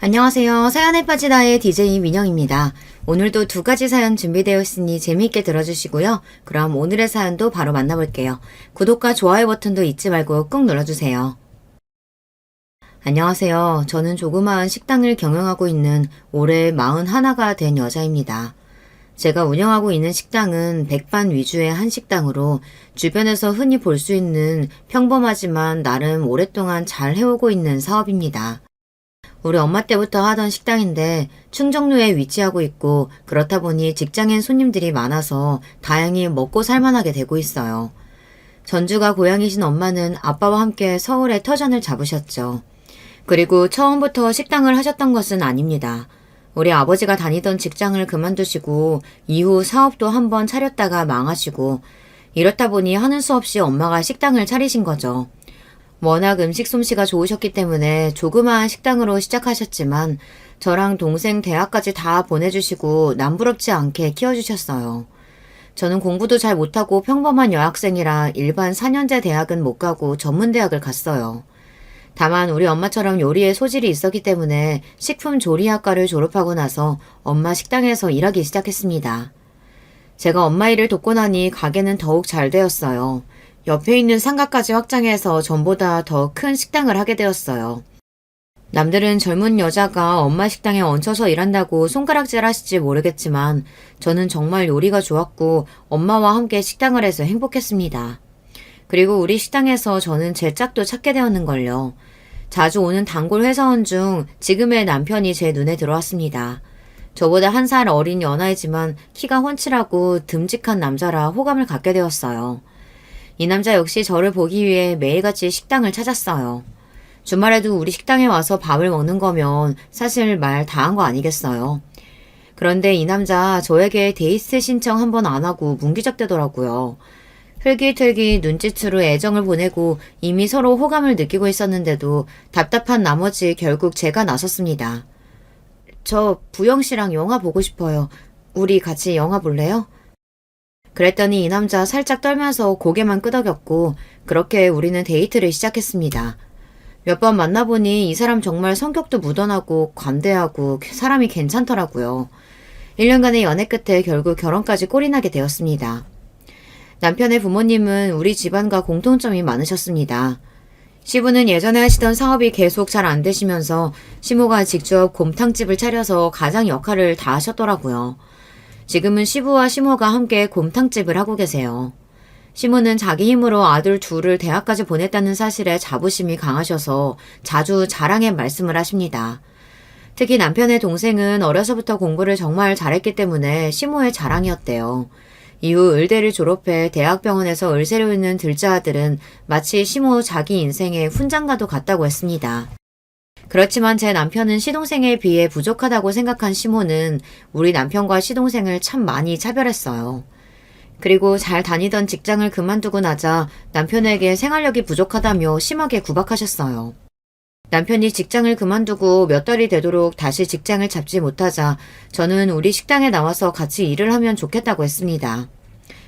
안녕하세요. 사연에 빠진 아의 DJ 민영입니다. 오늘도 두 가지 사연 준비되어 있으니 재미있게 들어주시고요. 그럼 오늘의 사연도 바로 만나볼게요. 구독과 좋아요 버튼도 잊지 말고 꾹 눌러주세요. 안녕하세요. 저는 조그마한 식당을 경영하고 있는 올해 41가 된 여자입니다. 제가 운영하고 있는 식당은 백반 위주의 한식당으로 주변에서 흔히 볼 수 있는 평범하지만 나름 오랫동안 잘 해오고 있는 사업입니다. 우리 엄마 때부터 하던 식당인데 충정로에 위치하고 있고 그렇다 보니 직장인 손님들이 많아서 다행히 먹고 살만하게 되고 있어요. 전주가 고향이신 엄마는 아빠와 함께 서울에 터전을 잡으셨죠. 그리고 처음부터 식당을 하셨던 것은 아닙니다. 우리 아버지가 다니던 직장을 그만두시고 이후 사업도 한번 차렸다가 망하시고 이렇다 보니 하는 수 없이 엄마가 식당을 차리신 거죠. 워낙 음식 솜씨가 좋으셨기 때문에 조그마한 식당으로 시작하셨지만 저랑 동생 대학까지 다 보내주시고 남부럽지 않게 키워주셨어요. 저는 공부도 잘 못하고 평범한 여학생이라 일반 4년제 대학은 못 가고 전문대학을 갔어요. 다만 우리 엄마처럼 요리에 소질이 있었기 때문에 식품조리학과를 졸업하고 나서 엄마 식당에서 일하기 시작했습니다. 제가 엄마 일을 돕고 나니 가게는 더욱 잘 되었어요. 옆에 있는 상가까지 확장해서 전보다 더 큰 식당을 하게 되었어요. 남들은 젊은 여자가 엄마 식당에 얹혀서 일한다고 손가락질 하실지 모르겠지만 저는 정말 요리가 좋았고 엄마와 함께 식당을 해서 행복했습니다. 그리고 우리 식당에서 저는 제 짝도 찾게 되었는걸요. 자주 오는 단골 회사원 중 지금의 남편이 제 눈에 들어왔습니다. 저보다 1살 어린 연하이지만 키가 훤칠하고 듬직한 남자라 호감을 갖게 되었어요. 이 남자 역시 저를 보기 위해 매일같이 식당을 찾았어요. 주말에도 우리 식당에 와서 밥을 먹는 거면 사실 말 다 한 거 아니겠어요. 그런데 이 남자 저에게 데이트 신청 한 번 안 하고 문기적대더라고요. 흘깃흘깃 눈짓으로 애정을 보내고 이미 서로 호감을 느끼고 있었는데도 답답한 나머지 결국 제가 나섰습니다. 저 부영 씨랑 영화 보고 싶어요. 우리 같이 영화 볼래요? 그랬더니 이 남자 살짝 떨면서 고개만 끄덕였고 그렇게 우리는 데이트를 시작했습니다. 몇 번 만나보니 이 사람 정말 성격도 무던하고 관대하고 사람이 괜찮더라고요. 1년간의 연애 끝에 결국 결혼까지 꼴이나게 되었습니다. 남편의 부모님은 우리 집안과 공통점이 많으셨습니다. 시부는 예전에 하시던 사업이 계속 잘 안 되시면서 시모가 직접 곰탕집을 차려서 가장 역할을 다 하셨더라고요. 지금은 시부와 시모가 함께 곰탕집을 하고 계세요. 시모는 자기 힘으로 아들 둘을 대학까지 보냈다는 사실에 자부심이 강하셔서 자주 자랑의 말씀을 하십니다. 특히 남편의 동생은 어려서부터 공부를 정말 잘했기 때문에 시모의 자랑이었대요. 이후 의대를 졸업해 대학병원에서 을세로 있는 둘째 아들은 마치 시모 자기 인생의 훈장과도 같다고 했습니다. 그렇지만 제 남편은 시동생에 비해 부족하다고 생각한 시모는 우리 남편과 시동생을 참 많이 차별했어요. 그리고 잘 다니던 직장을 그만두고 나자 남편에게 생활력이 부족하다며 심하게 구박하셨어요. 남편이 직장을 그만두고 몇 달이 되도록 다시 직장을 잡지 못하자 저는 우리 식당에 나와서 같이 일을 하면 좋겠다고 했습니다.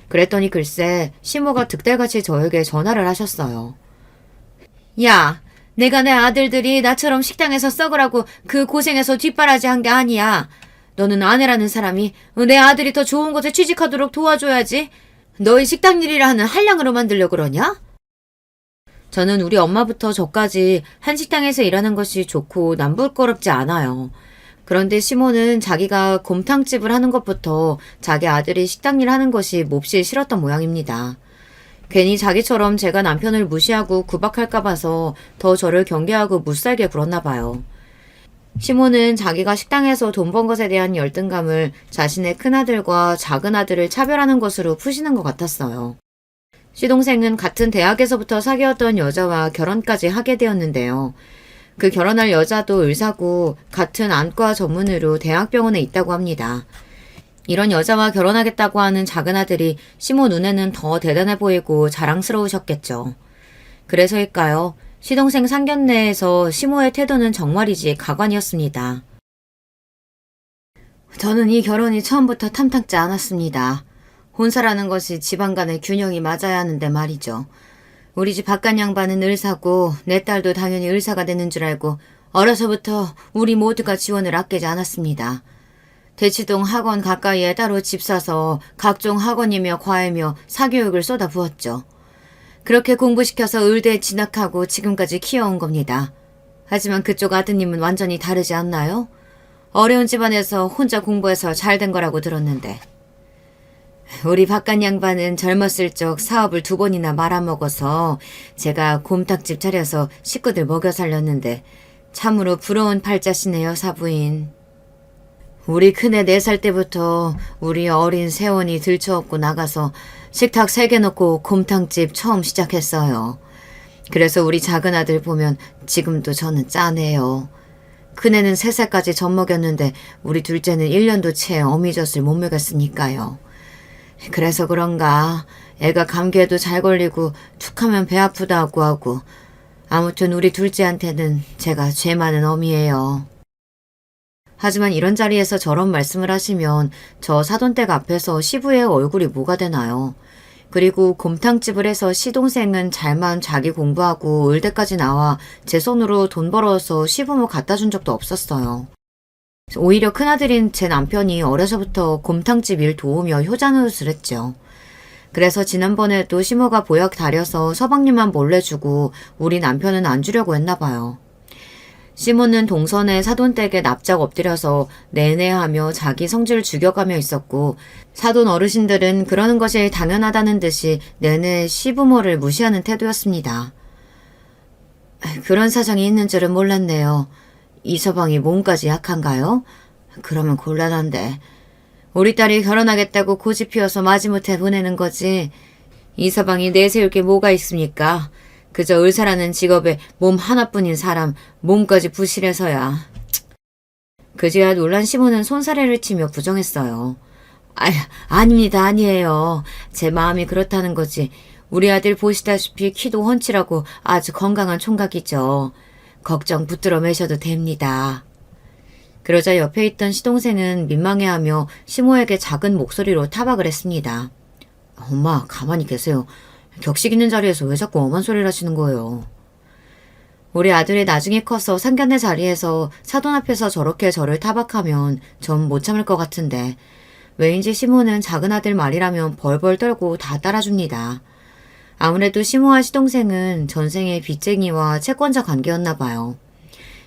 그랬더니 글쎄 시모가 득달같이 저에게 전화를 하셨어요. 야! 내가 내 아들들이 나처럼 식당에서 썩으라고 그 고생해서 뒷바라지 한 게 아니야. 너는 아내라는 사람이 내 아들이 더 좋은 곳에 취직하도록 도와줘야지. 너희 식당 일이라 하는 한량으로 만들려고 그러냐? 저는 우리 엄마부터 저까지 한식당에서 일하는 것이 좋고 남부끄럽지 않아요. 그런데 시모는 자기가 곰탕집을 하는 것부터 자기 아들이 식당 일 하는 것이 몹시 싫었던 모양입니다. 괜히 자기처럼 제가 남편을 무시하고 구박할까 봐서 더 저를 경계하고 못살게 굴었나 봐요. 시모는 자기가 식당에서 돈 번 것에 대한 열등감을 자신의 큰아들과 작은아들을 차별하는 것으로 푸시는 것 같았어요. 시동생은 같은 대학에서부터 사귀었던 여자와 결혼까지 하게 되었는데요. 그 결혼할 여자도 의사고 같은 안과 전문의로 대학병원에 있다고 합니다. 이런 여자와 결혼하겠다고 하는 작은아들이 시모 눈에는 더 대단해 보이고 자랑스러우셨겠죠. 그래서일까요? 시동생 상견례에서 시모의 태도는 정말이지 가관이었습니다. 저는 이 결혼이 처음부터 탐탁지 않았습니다. 혼사라는 것이 집안 간의 균형이 맞아야 하는데 말이죠. 우리 집 바깥 양반은 의사고 내 딸도 당연히 의사가 되는 줄 알고 어려서부터 우리 모두가 지원을 아끼지 않았습니다. 대치동 학원 가까이에 따로 집 사서 각종 학원이며 과외며 사교육을 쏟아부었죠. 그렇게 공부시켜서 의대에 진학하고 지금까지 키워온 겁니다. 하지만 그쪽 아드님은 완전히 다르지 않나요? 어려운 집안에서 혼자 공부해서 잘 된 거라고 들었는데. 우리 박간 양반은 젊었을 적 사업을 2번이나 말아먹어서 제가 곰탕집 차려서 식구들 먹여 살렸는데 참으로 부러운 팔자시네요, 사부인. 우리 큰애 4살 때부터 우리 어린 세원이 들쳐업고 나가서 식탁 3개 놓고 곰탕집 처음 시작했어요. 그래서 우리 작은 아들 보면 지금도 저는 짠해요. 큰애는 3살까지 젖 먹였는데 우리 둘째는 1년도 채 어미젖을 못 먹였으니까요. 그래서 그런가 애가 감기에도 잘 걸리고 툭하면 배 아프다고 하고 아무튼 우리 둘째한테는 제가 죄 많은 어미예요. 하지만 이런 자리에서 저런 말씀을 하시면 저 사돈댁 앞에서 시부의 얼굴이 뭐가 되나요? 그리고 곰탕집을 해서 시동생은 잘만 자기 공부하고 의대까지 나와 제 손으로 돈 벌어서 시부모 갖다 준 적도 없었어요. 오히려 큰아들인 제 남편이 어려서부터 곰탕집 일 도우며 효자노릇을 했죠. 그래서 지난번에도 시모가 보약 다려서 서방님만 몰래 주고 우리 남편은 안 주려고 했나 봐요. 시모는 동선에 사돈댁에 납작 엎드려서 내내하며 자기 성질을 죽여가며 있었고 사돈 어르신들은 그러는 것이 당연하다는 듯이 내내 시부모를 무시하는 태도였습니다. 그런 사정이 있는 줄은 몰랐네요. 이 서방이 몸까지 약한가요? 그러면 곤란한데. 우리 딸이 결혼하겠다고 고집 피워서 마지못해 보내는 거지. 이 서방이 내세울 게 뭐가 있습니까? 그저 의사라는 직업에 몸 하나뿐인 사람 몸까지 부실해서야. 그제야 놀란 시모는 손사래를 치며 부정했어요. 아닙니다. 아니에요. 제 마음이 그렇다는 거지. 우리 아들 보시다시피 키도 훤칠하고 아주 건강한 총각이죠. 걱정 붙들어 매셔도 됩니다. 그러자 옆에 있던 시동생은 민망해하며 시모에게 작은 목소리로 타박을 했습니다. 엄마, 가만히 계세요. 격식 있는 자리에서 왜 자꾸 엄한 소리를 하시는 거예요? 우리 아들이 나중에 커서 상견례 자리에서 사돈 앞에서 저렇게 저를 타박하면 전 못 참을 것 같은데 왜인지 시모는 작은 아들 말이라면 벌벌 떨고 다 따라줍니다. 아무래도 시모와 시동생은 전생의 빚쟁이와 채권자 관계였나 봐요.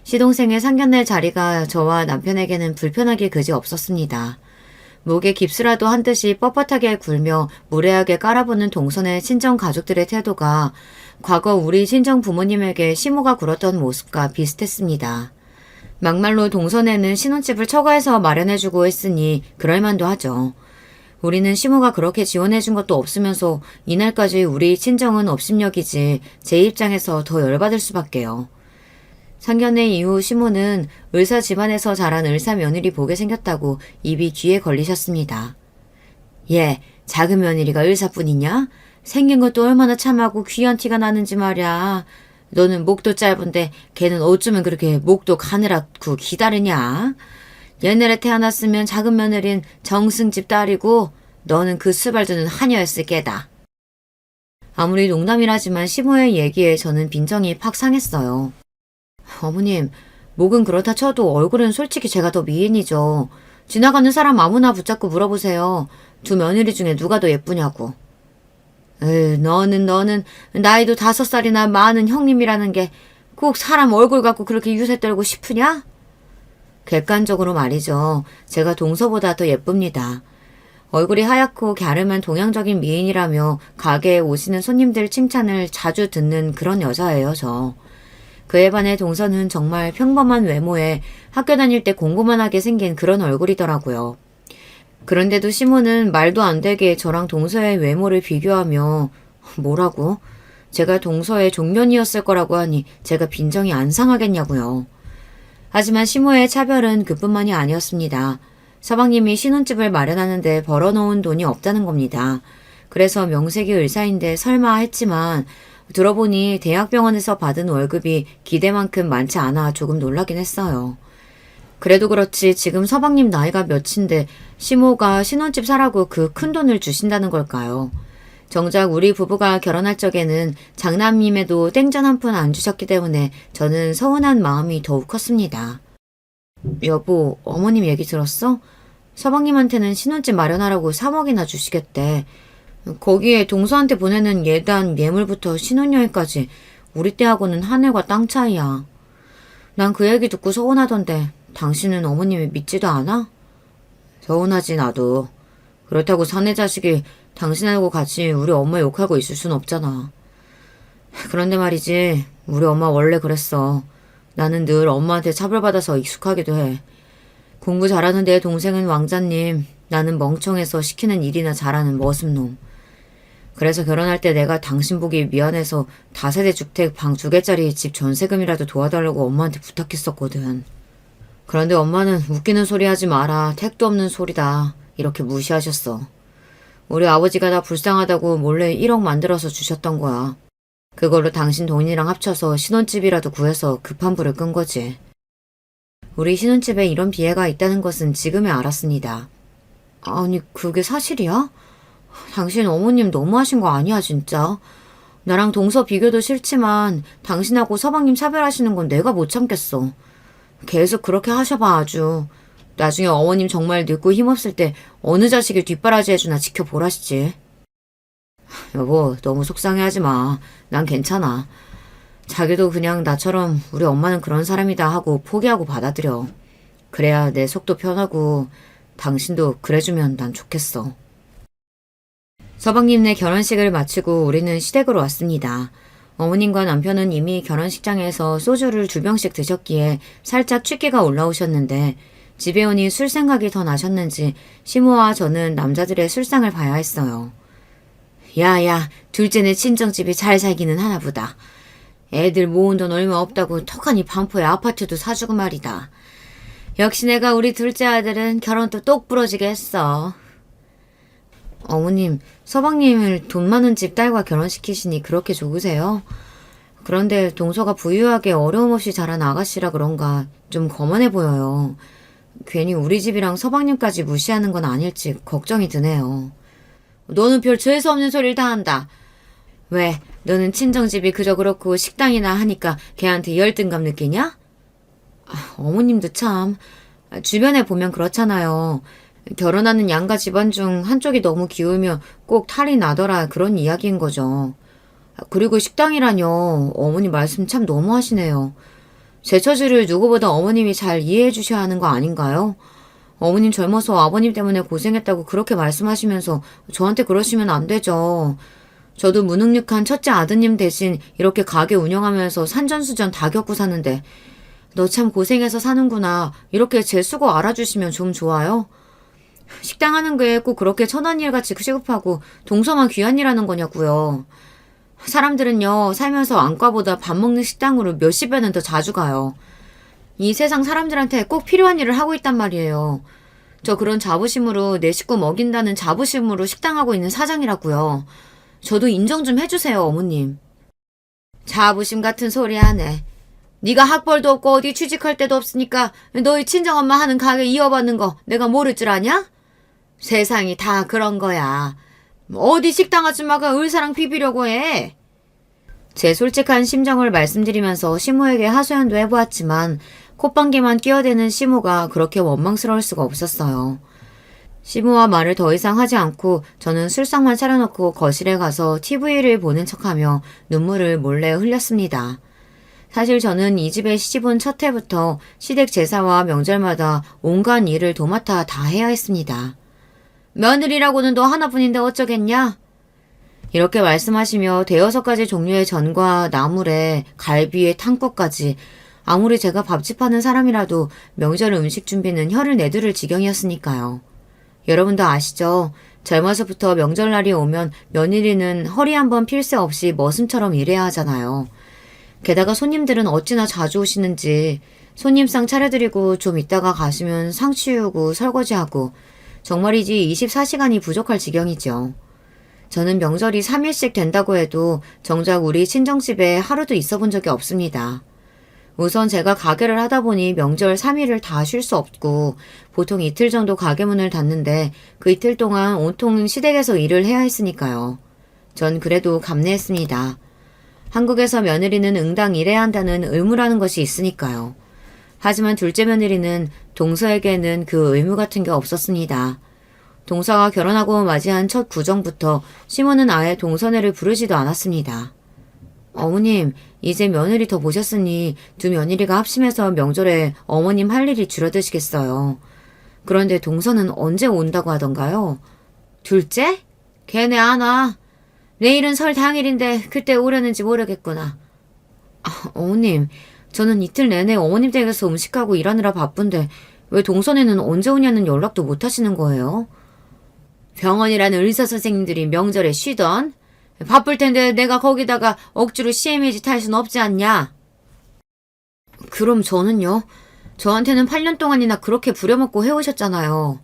시동생의 상견례 자리가 저와 남편에게는 불편하기 그지 없었습니다. 목에 깁스라도 한 듯이 뻣뻣하게 굴며 무례하게 깔아보는 동선의 친정 가족들의 태도가 과거 우리 친정 부모님에게 시모가 굴었던 모습과 비슷했습니다. 막말로 동선에는 신혼집을 처가해서 마련해주고 했으니 그럴만도 하죠. 우리는 시모가 그렇게 지원해준 것도 없으면서 이날까지 우리 친정은 업신여기지 제 입장에서 더 열받을 수밖에요. 상견례 이후 시모는 의사 집안에서 자란 의사 며느리 보게 생겼다고 입이 귀에 걸리셨습니다. 얘, 작은 며느리가 의사뿐이냐? 생긴 것도 얼마나 참하고 귀한 티가 나는지 말이야. 너는 목도 짧은데 걔는 어쩌면 그렇게 목도 가느라고 기다리냐? 옛날에 태어났으면 작은 며느린 정승집 딸이고 너는 그 수발두는 하녀였을 게다. 아무리 농담이라지만 시모의 얘기에 저는 빈정이 팍 상했어요. 어머님, 목은 그렇다 쳐도 얼굴은 솔직히 제가 더 미인이죠. 지나가는 사람 아무나 붙잡고 물어보세요. 2 며느리 중에 누가 더 예쁘냐고. 너는 나이도 5살이나 많은 형님이라는 게 꼭 사람 얼굴 갖고 그렇게 유세 떨고 싶으냐? 객관적으로 말이죠. 제가 동서보다 더 예쁩니다. 얼굴이 하얗고 갸름한 동양적인 미인이라며 가게에 오시는 손님들 칭찬을 자주 듣는 그런 여자예요, 저. 그에 반해 동서는 정말 평범한 외모에 학교 다닐 때 공부만 하게 생긴 그런 얼굴이더라고요. 그런데도 시모는 말도 안 되게 저랑 동서의 외모를 비교하며 뭐라고? 제가 동서의 종년이었을 거라고 하니 제가 빈정이 안 상하겠냐고요. 하지만 시모의 차별은 그뿐만이 아니었습니다. 서방님이 신혼집을 마련하는데 벌어놓은 돈이 없다는 겁니다. 그래서 명색이 의사인데 설마 했지만 들어보니 대학병원에서 받은 월급이 기대만큼 많지 않아 조금 놀라긴 했어요. 그래도 그렇지 지금 서방님 나이가 몇인데 시모가 신혼집 사라고 그 큰 돈을 주신다는 걸까요? 정작 우리 부부가 결혼할 적에는 장남님에도 땡전 한 푼 안 주셨기 때문에 저는 서운한 마음이 더욱 컸습니다. 여보, 어머님 얘기 들었어? 서방님한테는 신혼집 마련하라고 3억이나 주시겠대. 거기에 동서한테 보내는 예단, 예물부터 신혼여행까지 우리 때하고는 하늘과 땅 차이야. 난 그 얘기 듣고 서운하던데 당신은 어머님이 믿지도 않아? 서운하지 나도. 그렇다고 사내 자식이 당신하고 같이 우리 엄마 욕하고 있을 순 없잖아. 그런데 말이지, 우리 엄마 원래 그랬어. 나는 늘 엄마한테 차별받아서 익숙하기도 해. 공부 잘하는 내 동생은 왕자님, 나는 멍청해서 시키는 일이나 잘하는 머슴놈. 그래서 결혼할 때 내가 당신 보기 미안해서 다세대 주택 방 2개짜리 집 전세금이라도 도와달라고 엄마한테 부탁했었거든. 그런데 엄마는 웃기는 소리 하지 마라, 택도 없는 소리다, 이렇게 무시하셨어. 우리 아버지가 다 불쌍하다고 몰래 1억 만들어서 주셨던 거야. 그걸로 당신 돈이랑 합쳐서 신혼집이라도 구해서 급한 불을 끈 거지. 우리 신혼집에 이런 비애가 있다는 것은 지금에 알았습니다. 아니, 그게 사실이야? 당신 어머님 너무하신 거 아니야, 진짜? 나랑 동서 비교도 싫지만 당신하고 서방님 차별하시는 건 내가 못 참겠어. 계속 그렇게 하셔봐, 아주. 나중에 어머님 정말 늙고 힘없을 때 어느 자식이 뒷바라지 해주나 지켜보라시지. 여보, 너무 속상해하지 마. 난 괜찮아. 자기도 그냥 나처럼 우리 엄마는 그런 사람이다 하고 포기하고 받아들여. 그래야 내 속도 편하고 당신도 그래주면 난 좋겠어. 서방님네 결혼식을 마치고 우리는 시댁으로 왔습니다. 어머님과 남편은 이미 결혼식장에서 소주를 2병씩 드셨기에 살짝 취기가 올라오셨는데 집에 오니 술 생각이 더 나셨는지 시모와 저는 남자들의 술상을 봐야 했어요. 야야, 둘째네 친정집이 잘 살기는 하나 보다. 애들 모은 돈 얼마 없다고 턱하니 반포에 아파트도 사주고 말이다. 역시 내가 우리 둘째 아들은 결혼도 똑 부러지게 했어. 어머님, 서방님을 돈 많은 집 딸과 결혼시키시니 그렇게 좋으세요? 그런데 동서가 부유하게 어려움 없이 자란 아가씨라 그런가 좀 거만해 보여요. 괜히 우리 집이랑 서방님까지 무시하는 건 아닐지 걱정이 드네요. 너는 별 죄수 없는 소리를 다 한다. 왜, 너는 친정집이 그저 그렇고 식당이나 하니까 걔한테 열등감 느끼냐? 어머님도 참, 주변에 보면 그렇잖아요. 결혼하는 양가 집안 중 한쪽이 너무 기울면 꼭 탈이 나더라, 그런 이야기인 거죠. 그리고 식당이라뇨. 어머니 말씀 참 너무하시네요. 제 처지를 누구보다 어머님이 잘 이해해 주셔야 하는 거 아닌가요? 어머님 젊어서 아버님 때문에 고생했다고 그렇게 말씀하시면서 저한테 그러시면 안 되죠. 저도 무능력한 첫째 아드님 대신 이렇게 가게 운영하면서 산전수전 다 겪고 사는데 너 참 고생해서 사는구나, 이렇게 제 수고 알아주시면 좀 좋아요. 식당 하는 게 꼭 그렇게 천한 일같이 시급하고 동서만 귀한 일 하는 거냐고요. 사람들은요, 살면서 안과보다 밥 먹는 식당으로 몇십 배는 더 자주 가요. 이 세상 사람들한테 꼭 필요한 일을 하고 있단 말이에요. 저 그런 자부심으로 내 식구 먹인다는 자부심으로 식당하고 있는 사장이라고요. 저도 인정 좀 해주세요, 어머님. 자부심 같은 소리 하네. 네가 학벌도 없고 어디 취직할 데도 없으니까 너희 친정엄마 하는 가게 이어받는 거 내가 모를 줄 아냐? 세상이 다 그런 거야. 어디 식당 아줌마가 을사랑 비비려고 해. 제 솔직한 심정을 말씀드리면서 시모에게 하소연도 해보았지만 콧방귀만 끼어대는 시모가 그렇게 원망스러울 수가 없었어요. 시모와 말을 더 이상 하지 않고 저는 술상만 차려놓고 거실에 가서 TV를 보는 척하며 눈물을 몰래 흘렸습니다. 사실 저는 이 집에 시집온 첫 해부터 시댁 제사와 명절마다 온갖 일을 도맡아 다 해야 했습니다. 며느리라고는 너 하나뿐인데 어쩌겠냐? 이렇게 말씀하시며 대여섯 가지 종류의 전과 나물에 갈비에 탕국까지, 아무리 제가 밥집하는 사람이라도 명절 음식 준비는 혀를 내두를 지경이었으니까요. 여러분도 아시죠? 젊어서부터 명절날이 오면 며느리는 허리 한번 필 새 없이 머슴처럼 일해야 하잖아요. 게다가 손님들은 어찌나 자주 오시는지 손님상 차려드리고 좀 있다가 가시면 상 치우고 설거지하고, 정말이지 24시간이 부족할 지경이죠. 저는 명절이 3일씩 된다고 해도 정작 우리 친정집에 하루도 있어 본 적이 없습니다. 우선 제가 가게를 하다 보니 명절 3일을 다 쉴 수 없고 보통 이틀 정도 가게 문을 닫는데 그 이틀 동안 온통 시댁에서 일을 해야 했으니까요. 전 그래도 감내했습니다. 한국에서 며느리는 응당 일해야 한다는 의무라는 것이 있으니까요. 하지만 둘째 며느리는 동서에게는 그 의무 같은 게 없었습니다. 동서가 결혼하고 맞이한 첫 구정부터 시모는 아예 동서네를 부르지도 않았습니다. 어머님, 이제 며느리 더 모셨으니 두 며느리가 합심해서 명절에 어머님 할 일이 줄어드시겠어요. 그런데 동서는 언제 온다고 하던가요? 둘째? 걔네 안 와. 내일은 설 당일인데 그때 오려는지 모르겠구나. 어머님, 저는 이틀 내내 어머님 댁에서 음식하고 일하느라 바쁜데 왜 동선에는 언제 오냐는 연락도 못 하시는 거예요? 병원이라는 의사 선생님들이 명절에 쉬던? 바쁠 텐데 내가 거기다가 억지로 CMH 탈 순 없지 않냐? 그럼 저는요? 저한테는 8년 동안이나 그렇게 부려먹고 해오셨잖아요.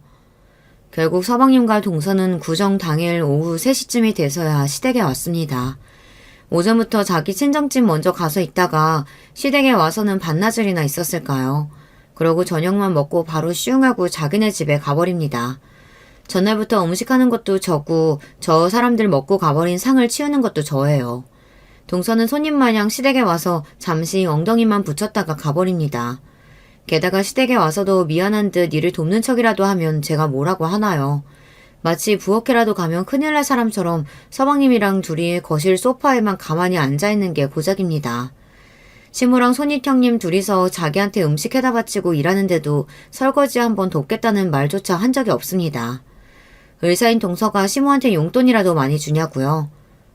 결국 서방님과 동서는 구정 당일 오후 3시쯤이 돼서야 시댁에 왔습니다. 오전부터 자기 친정집 먼저 가서 있다가 시댁에 와서는 반나절이나 있었을까요? 그러고 저녁만 먹고 바로 슝하고 자기네 집에 가버립니다. 전날부터 음식하는 것도 저고 저 사람들 먹고 가버린 상을 치우는 것도 저예요. 동서는 손님 마냥 시댁에 와서 잠시 엉덩이만 붙였다가 가버립니다. 게다가 시댁에 와서도 미안한 듯 일을 돕는 척이라도 하면 제가 뭐라고 하나요. 마치 부엌에라도 가면 큰일 날 사람처럼 서방님이랑 둘이 거실 소파에만 가만히 앉아있는 게 고작입니다. 시모랑 손익 형님 둘이서 자기한테 음식 해다 바치고 일하는데도 설거지 한번 돕겠다는 말조차 한 적이 없습니다. 의사인 동서가 시모한테 용돈이라도 많이 주냐고요?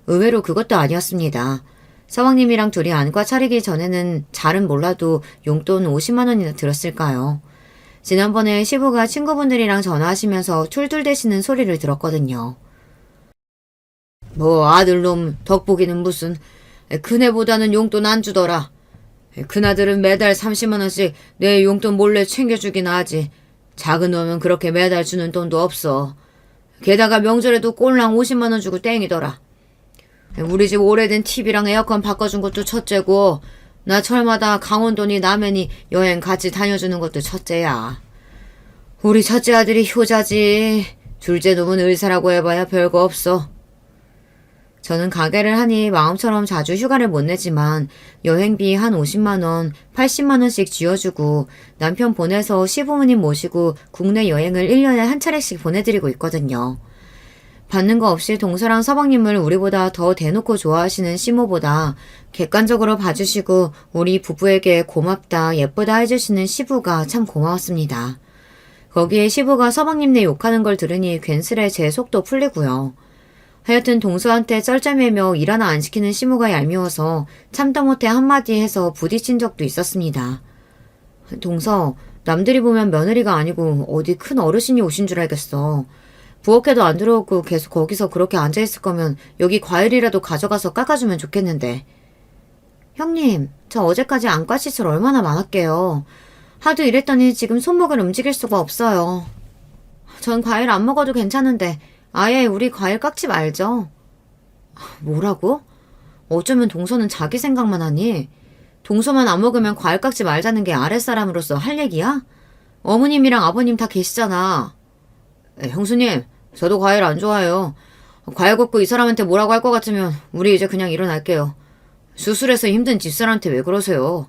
의외로 그것도 아니었습니다. 서방님이랑 둘이 안과 차리기 전에는 잘은 몰라도 용돈 50만 원이나 들었을까요? 지난번에 시부가 친구분들이랑 전화하시면서 툴툴대시는 소리를 들었거든요. 뭐 아들놈 덕보기는 무슨 그네보다는 용돈 안 주더라. 그나들은 매달 30만 원씩 내 용돈 몰래 챙겨주긴 하지. 작은 놈은 그렇게 매달 주는 돈도 없어. 게다가 명절에도 꼴랑 50만 원 주고 땡이더라. 우리 집 오래된 TV랑 에어컨 바꿔준 것도 첫째고 나 철마다 강원도니 남해니 여행 같이 다녀주는 것도 첫째야. 우리 첫째 아들이 효자지. 둘째 놈은 의사라고 해봐야 별거 없어. 저는 가게를 하니 마음처럼 자주 휴가를 못 내지만 여행비 한 50만 원, 80만 원씩 쥐어주고 남편 보내서 시부모님 모시고 국내 여행을 1년에 한 차례씩 보내드리고 있거든요. 받는 거 없이 동서랑 서방님을 우리보다 더 대놓고 좋아하시는 시모보다 객관적으로 봐주시고 우리 부부에게 고맙다, 예쁘다 해주시는 시부가 참 고마웠습니다. 거기에 시부가 서방님네 욕하는 걸 들으니 괜스레 제 속도 풀리고요. 하여튼 동서한테 쩔쩔매며 일 하나 안 시키는 시모가 얄미워서 참다 못해 한마디 해서 부딪힌 적도 있었습니다. 동서, 남들이 보면 며느리가 아니고 어디 큰 어르신이 오신 줄 알겠어. 부엌에도 안 들어오고 계속 거기서 그렇게 앉아있을 거면 여기 과일이라도 가져가서 깎아주면 좋겠는데. 형님, 저 어제까지 안과 시술 얼마나 많았게요. 하도 일했더니 지금 손목을 움직일 수가 없어요. 전 과일 안 먹어도 괜찮은데 아예 우리 과일 깎지 말죠. 뭐라고? 어쩌면 동서는 자기 생각만 하니? 동서만 안 먹으면 과일 깎지 말자는 게 아랫사람으로서 할 얘기야? 어머님이랑 아버님 다 계시잖아. 형수님, 저도 과일 안 좋아해요. 과일 걷고 이 사람한테 뭐라고 할 것 같으면 우리 이제 그냥 일어날게요. 수술해서 힘든 집사람한테 왜 그러세요?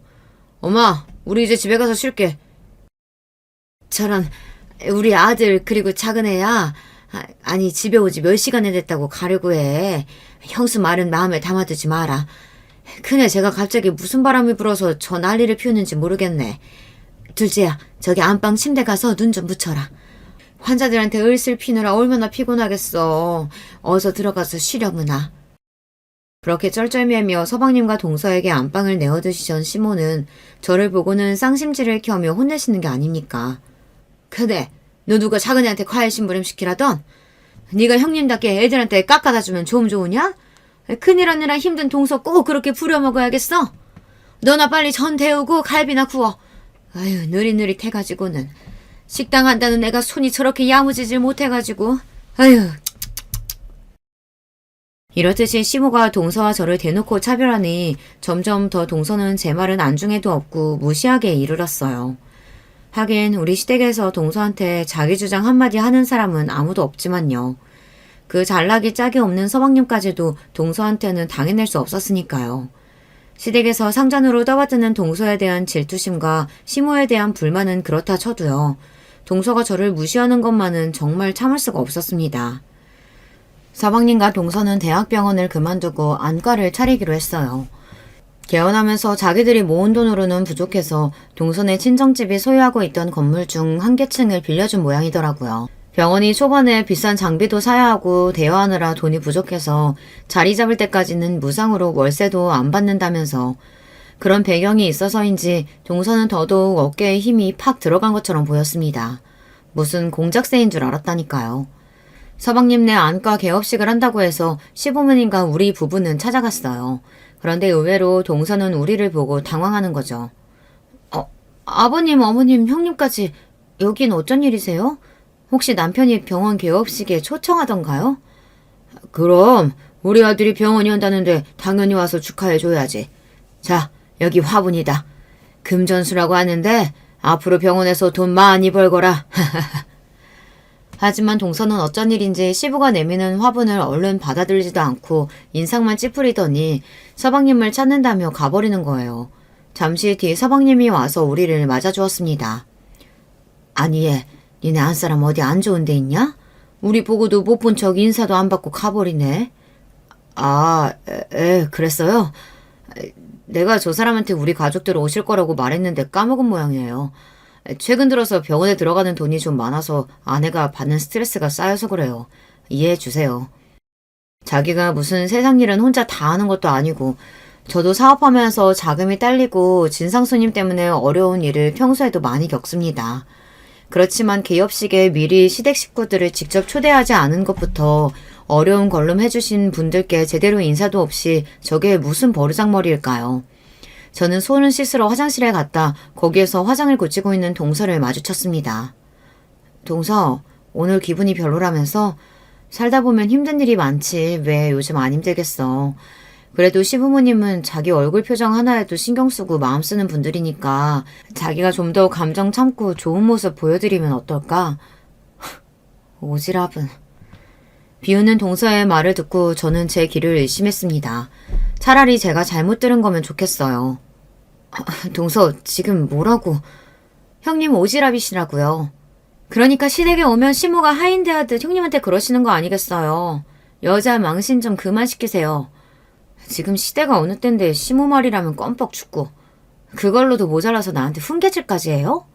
엄마, 우리 이제 집에 가서 쉴게. 저런, 우리 아들 그리고 작은 애야. 아니 집에 오지 몇 시간이 됐다고 가려고 해. 형수 말은 마음에 담아두지 마라. 큰애 제가 갑자기 무슨 바람이 불어서 저 난리를 피우는지 모르겠네. 둘째야, 저기 안방 침대 가서 눈 좀 붙여라. 환자들한테 을슬 피느라 얼마나 피곤하겠어. 어서 들어가서 쉬려무나. 그렇게 쩔쩔매며 서방님과 동서에게 안방을 내어두시던 시모는 저를 보고는 쌍심지를 켜며 혼내시는 게 아닙니까. 그래, 너 누가 작은애한테 과일 심부름 시키라던? 네가 형님답게 애들한테 깎아다 주면 좀 좋으냐? 큰일 하느라 힘든 동서 꼭 그렇게 부려먹어야겠어? 너나 빨리 전 데우고 갈비나 구워. 아유, 느릿느릿해가지고는. 식당 한다는 애가 손이 저렇게 야무지질 못해가지고. 아유. 이렇듯이 시모가 동서와 저를 대놓고 차별하니 점점 더 동서는 제 말은 안중에도 없고 무시하게 이르렀어요. 하긴 우리 시댁에서 동서한테 자기 주장 한마디 하는 사람은 아무도 없지만요. 그 잘나기 짝이 없는 서방님까지도 동서한테는 당해낼 수 없었으니까요. 시댁에서 상전으로 떠받드는 동서에 대한 질투심과 시모에 대한 불만은 그렇다 쳐도요. 동서가 저를 무시하는 것만은 정말 참을 수가 없었습니다. 서방님과 동서는 대학병원을 그만두고 안과를 차리기로 했어요. 개원하면서 자기들이 모은 돈으로는 부족해서 동선의 친정집이 소유하고 있던 건물 중 한 개층을 빌려준 모양이더라고요. 병원이 초반에 비싼 장비도 사야 하고 대여하느라 돈이 부족해서 자리 잡을 때까지는 무상으로 월세도 안 받는다면서 그런 배경이 있어서인지 동서는 더더욱 어깨에 힘이 팍 들어간 것처럼 보였습니다. 무슨 공작새인 줄 알았다니까요. 서방님네 안과 개업식을 한다고 해서 시부모님과 우리 부부는 찾아갔어요. 그런데 의외로 동서는 우리를 보고 당황하는 거죠. 아버님, 어머님, 형님까지 여긴 어쩐 일이세요? 혹시 남편이 병원 개업식에 초청하던가요? 그럼 우리 아들이 병원이 온다는데 당연히 와서 축하해줘야지. 자, 여기 화분이다. 금전수라고 하는데 앞으로 병원에서 돈 많이 벌거라. 하지만 동서는 어쩐 일인지 시부가 내미는 화분을 얼른 받아들지도 않고 인상만 찌푸리더니 서방님을 찾는다며 가버리는 거예요. 잠시 뒤 서방님이 와서 우리를 맞아주었습니다. 아니 얘, 니네 안사람 어디 안 좋은 데 있냐? 우리 보고도 못 본 척 인사도 안 받고 가버리네. 그랬어요? 내가 저 사람한테 우리 가족들 오실 거라고 말했는데 까먹은 모양이에요. 최근 들어서 병원에 들어가는 돈이 좀 많아서 아내가 받는 스트레스가 쌓여서 그래요. 이해해 주세요. 자기가 무슨 세상 일은 혼자 다 하는 것도 아니고 저도 사업하면서 자금이 딸리고 진상 손님 때문에 어려운 일을 평소에도 많이 겪습니다. 그렇지만 개업식에 미리 시댁 식구들을 직접 초대하지 않은 것부터 어려운 걸름 해주신 분들께 제대로 인사도 없이 저게 무슨 버르장머리일까요? 저는 손을 씻으러 화장실에 갔다 거기에서 화장을 고치고 있는 동서를 마주쳤습니다. 동서, 오늘 기분이 별로라면서? 살다 보면 힘든 일이 많지 왜 요즘 안 힘들겠어. 그래도 시부모님은 자기 얼굴 표정 하나에도 신경 쓰고 마음 쓰는 분들이니까 자기가 좀 더 감정 참고 좋은 모습 보여드리면 어떨까? 오지랖은. 비웃는 동서의 말을 듣고 저는 제 길을 의심했습니다. 차라리 제가 잘못 들은 거면 좋겠어요. 동서, 지금 뭐라고? 형님 오지랖이시라고요. 그러니까 시댁에 오면 시모가 하인대하듯 형님한테 그러시는 거 아니겠어요. 여자 망신 좀 그만 시키세요. 지금 시대가 어느 때인데 시모 말이라면 껌뻑 죽고 그걸로도 모자라서 나한테 훈계질까지 해요?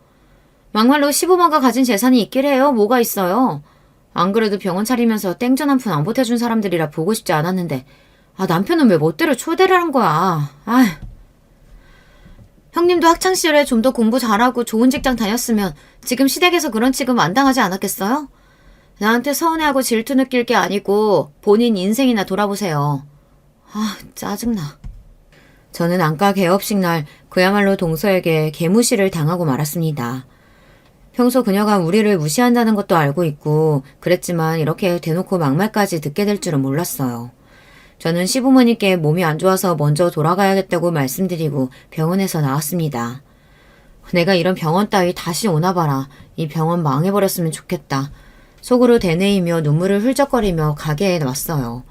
막말로 시부모가 가진 재산이 있길 해요. 뭐가 있어요. 안 그래도 병원 차리면서 땡전 한 푼 안 보태준 사람들이라 보고 싶지 않았는데 남편은 왜 멋대로 초대를 한 거야. 형님도 학창시절에 좀 더 공부 잘하고 좋은 직장 다녔으면 지금 시댁에서 그런 취급 안 당하지 않았겠어요? 나한테 서운해하고 질투 느낄 게 아니고 본인 인생이나 돌아보세요. 짜증나. 저는 안과 개업식 날 그야말로 동서에게 개무시를 당하고 말았습니다. 평소 그녀가 우리를 무시한다는 것도 알고 있고 그랬지만 이렇게 대놓고 막말까지 듣게 될 줄은 몰랐어요. 저는 시부모님께 몸이 안 좋아서 먼저 돌아가야겠다고 말씀드리고 병원에서 나왔습니다. 내가 이런 병원 따위 다시 오나 봐라. 이 병원 망해버렸으면 좋겠다. 속으로 되뇌이며 눈물을 흘적거리며 가게에 왔어요.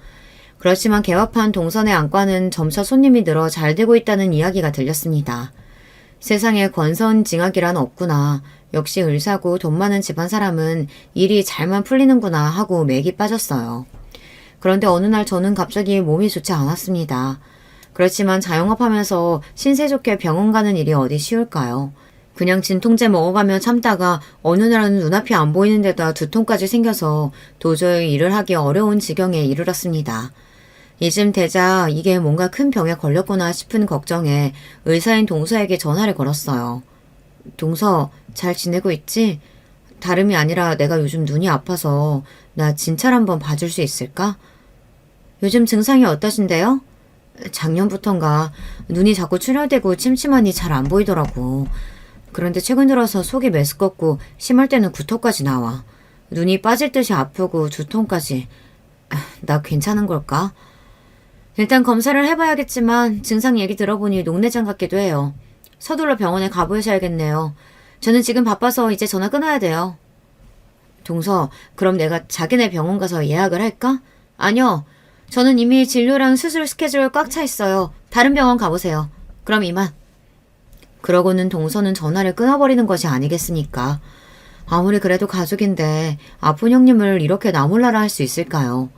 그렇지만 개업한 동선의 안과는 점차 손님이 늘어 잘 되고 있다는 이야기가 들렸습니다. 세상에 권선징악이란 없구나. 역시 의사고 돈 많은 집안 사람은 일이 잘만 풀리는구나 하고 맥이 빠졌어요. 그런데 어느 날 저는 갑자기 몸이 좋지 않았습니다. 그렇지만 자영업하면서 신세 좋게 병원 가는 일이 어디 쉬울까요? 그냥 진통제 먹어가며 참다가 어느 날은 눈앞이 안 보이는 데다 두통까지 생겨서 도저히 일을 하기 어려운 지경에 이르렀습니다. 이쯤 되자 이게 뭔가 큰 병에 걸렸구나 싶은 걱정에 의사인 동서에게 전화를 걸었어요. 동서, 잘 지내고 있지? 다름이 아니라 내가 요즘 눈이 아파서 나 진찰 한번 봐줄 수 있을까? 요즘 증상이 어떠신데요? 작년부턴가 눈이 자꾸 출혈되고 침침하니 잘 안 보이더라고. 그런데 최근 들어서 속이 메스껍고 심할 때는 구토까지 나와. 눈이 빠질 듯이 아프고 두통까지. 나 괜찮은 걸까? 일단 검사를 해봐야겠지만 증상 얘기 들어보니 녹내장 같기도 해요. 서둘러 병원에 가보셔야겠네요. 저는 지금 바빠서 이제 전화 끊어야 돼요. 동서, 그럼 내가 자기네 병원 가서 예약을 할까? 아니요. 저는 이미 진료랑 수술 스케줄 꽉 차 있어요. 다른 병원 가보세요. 그럼 이만. 그러고는 동서는 전화를 끊어버리는 것이 아니겠습니까? 아무리 그래도 가족인데 아픈 형님을 이렇게 나몰라라 할 수 있을까요?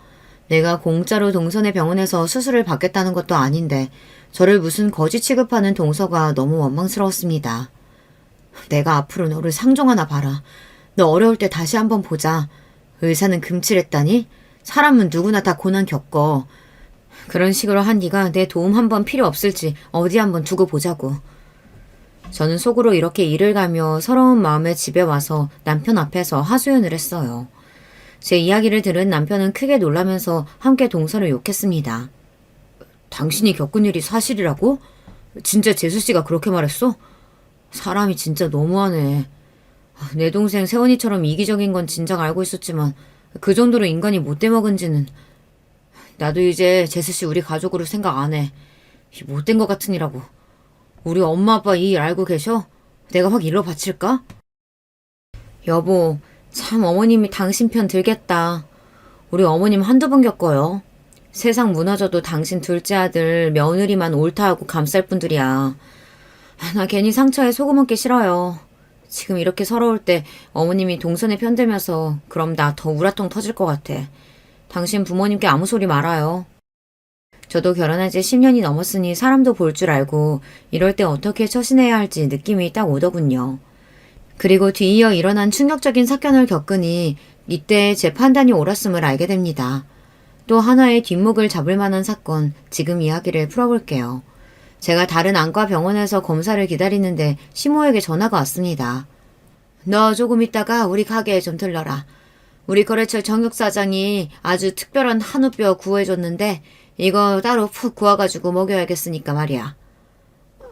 내가 공짜로 동선의 병원에서 수술을 받겠다는 것도 아닌데 저를 무슨 거지 취급하는 동서가 너무 원망스러웠습니다. 내가 앞으로 너를 상종하나 봐라. 너 어려울 때 다시 한번 보자. 의사는 금칠했다니? 사람은 누구나 다 고난 겪어. 그런 식으로 한 네가 내 도움 한번 필요 없을지 어디 한번 두고 보자고. 저는 속으로 이렇게 일을 가며 서러운 마음에 집에 와서 남편 앞에서 하소연을 했어요. 제 이야기를 들은 남편은 크게 놀라면서 함께 동서를 욕했습니다. 당신이 겪은 일이 사실이라고? 진짜 재수씨가 그렇게 말했어? 사람이 진짜 너무하네. 내 동생 세원이처럼 이기적인 건 진작 알고 있었지만 그 정도로 인간이 못돼 먹은지는. 나도 이제 재수씨 우리 가족으로 생각 안 해. 못된 것 같으니라고. 우리 엄마 아빠 이 일 알고 계셔? 내가 확 일러 바칠까? 여보, 참 어머님이 당신 편 들겠다. 우리 어머님 한두 번 겪어요. 세상 무너져도 당신 둘째 아들 며느리만 옳다 하고 감쌀 분들이야. 나 괜히 상처에 소금 얹기 싫어요. 지금 이렇게 서러울 때 어머님이 동선에 편들면서 그럼 나 더 우라통 터질 것 같아. 당신 부모님께 아무 소리 말아요. 저도 결혼한 지 10년이 넘었으니 사람도 볼 줄 알고 이럴 때 어떻게 처신해야 할지 느낌이 딱 오더군요. 그리고 뒤이어 일어난 충격적인 사건을 겪으니 이때 제 판단이 옳았음을 알게 됩니다. 또 하나의 뒷목을 잡을 만한 사건, 지금 이야기를 풀어볼게요. 제가 다른 안과 병원에서 검사를 기다리는데 시모에게 전화가 왔습니다. 너 조금 있다가 우리 가게에 좀 들러라. 우리 거래처 정육 사장이 아주 특별한 한우뼈 구해줬는데 이거 따로 푹 구워가지고 먹여야겠으니까 말이야.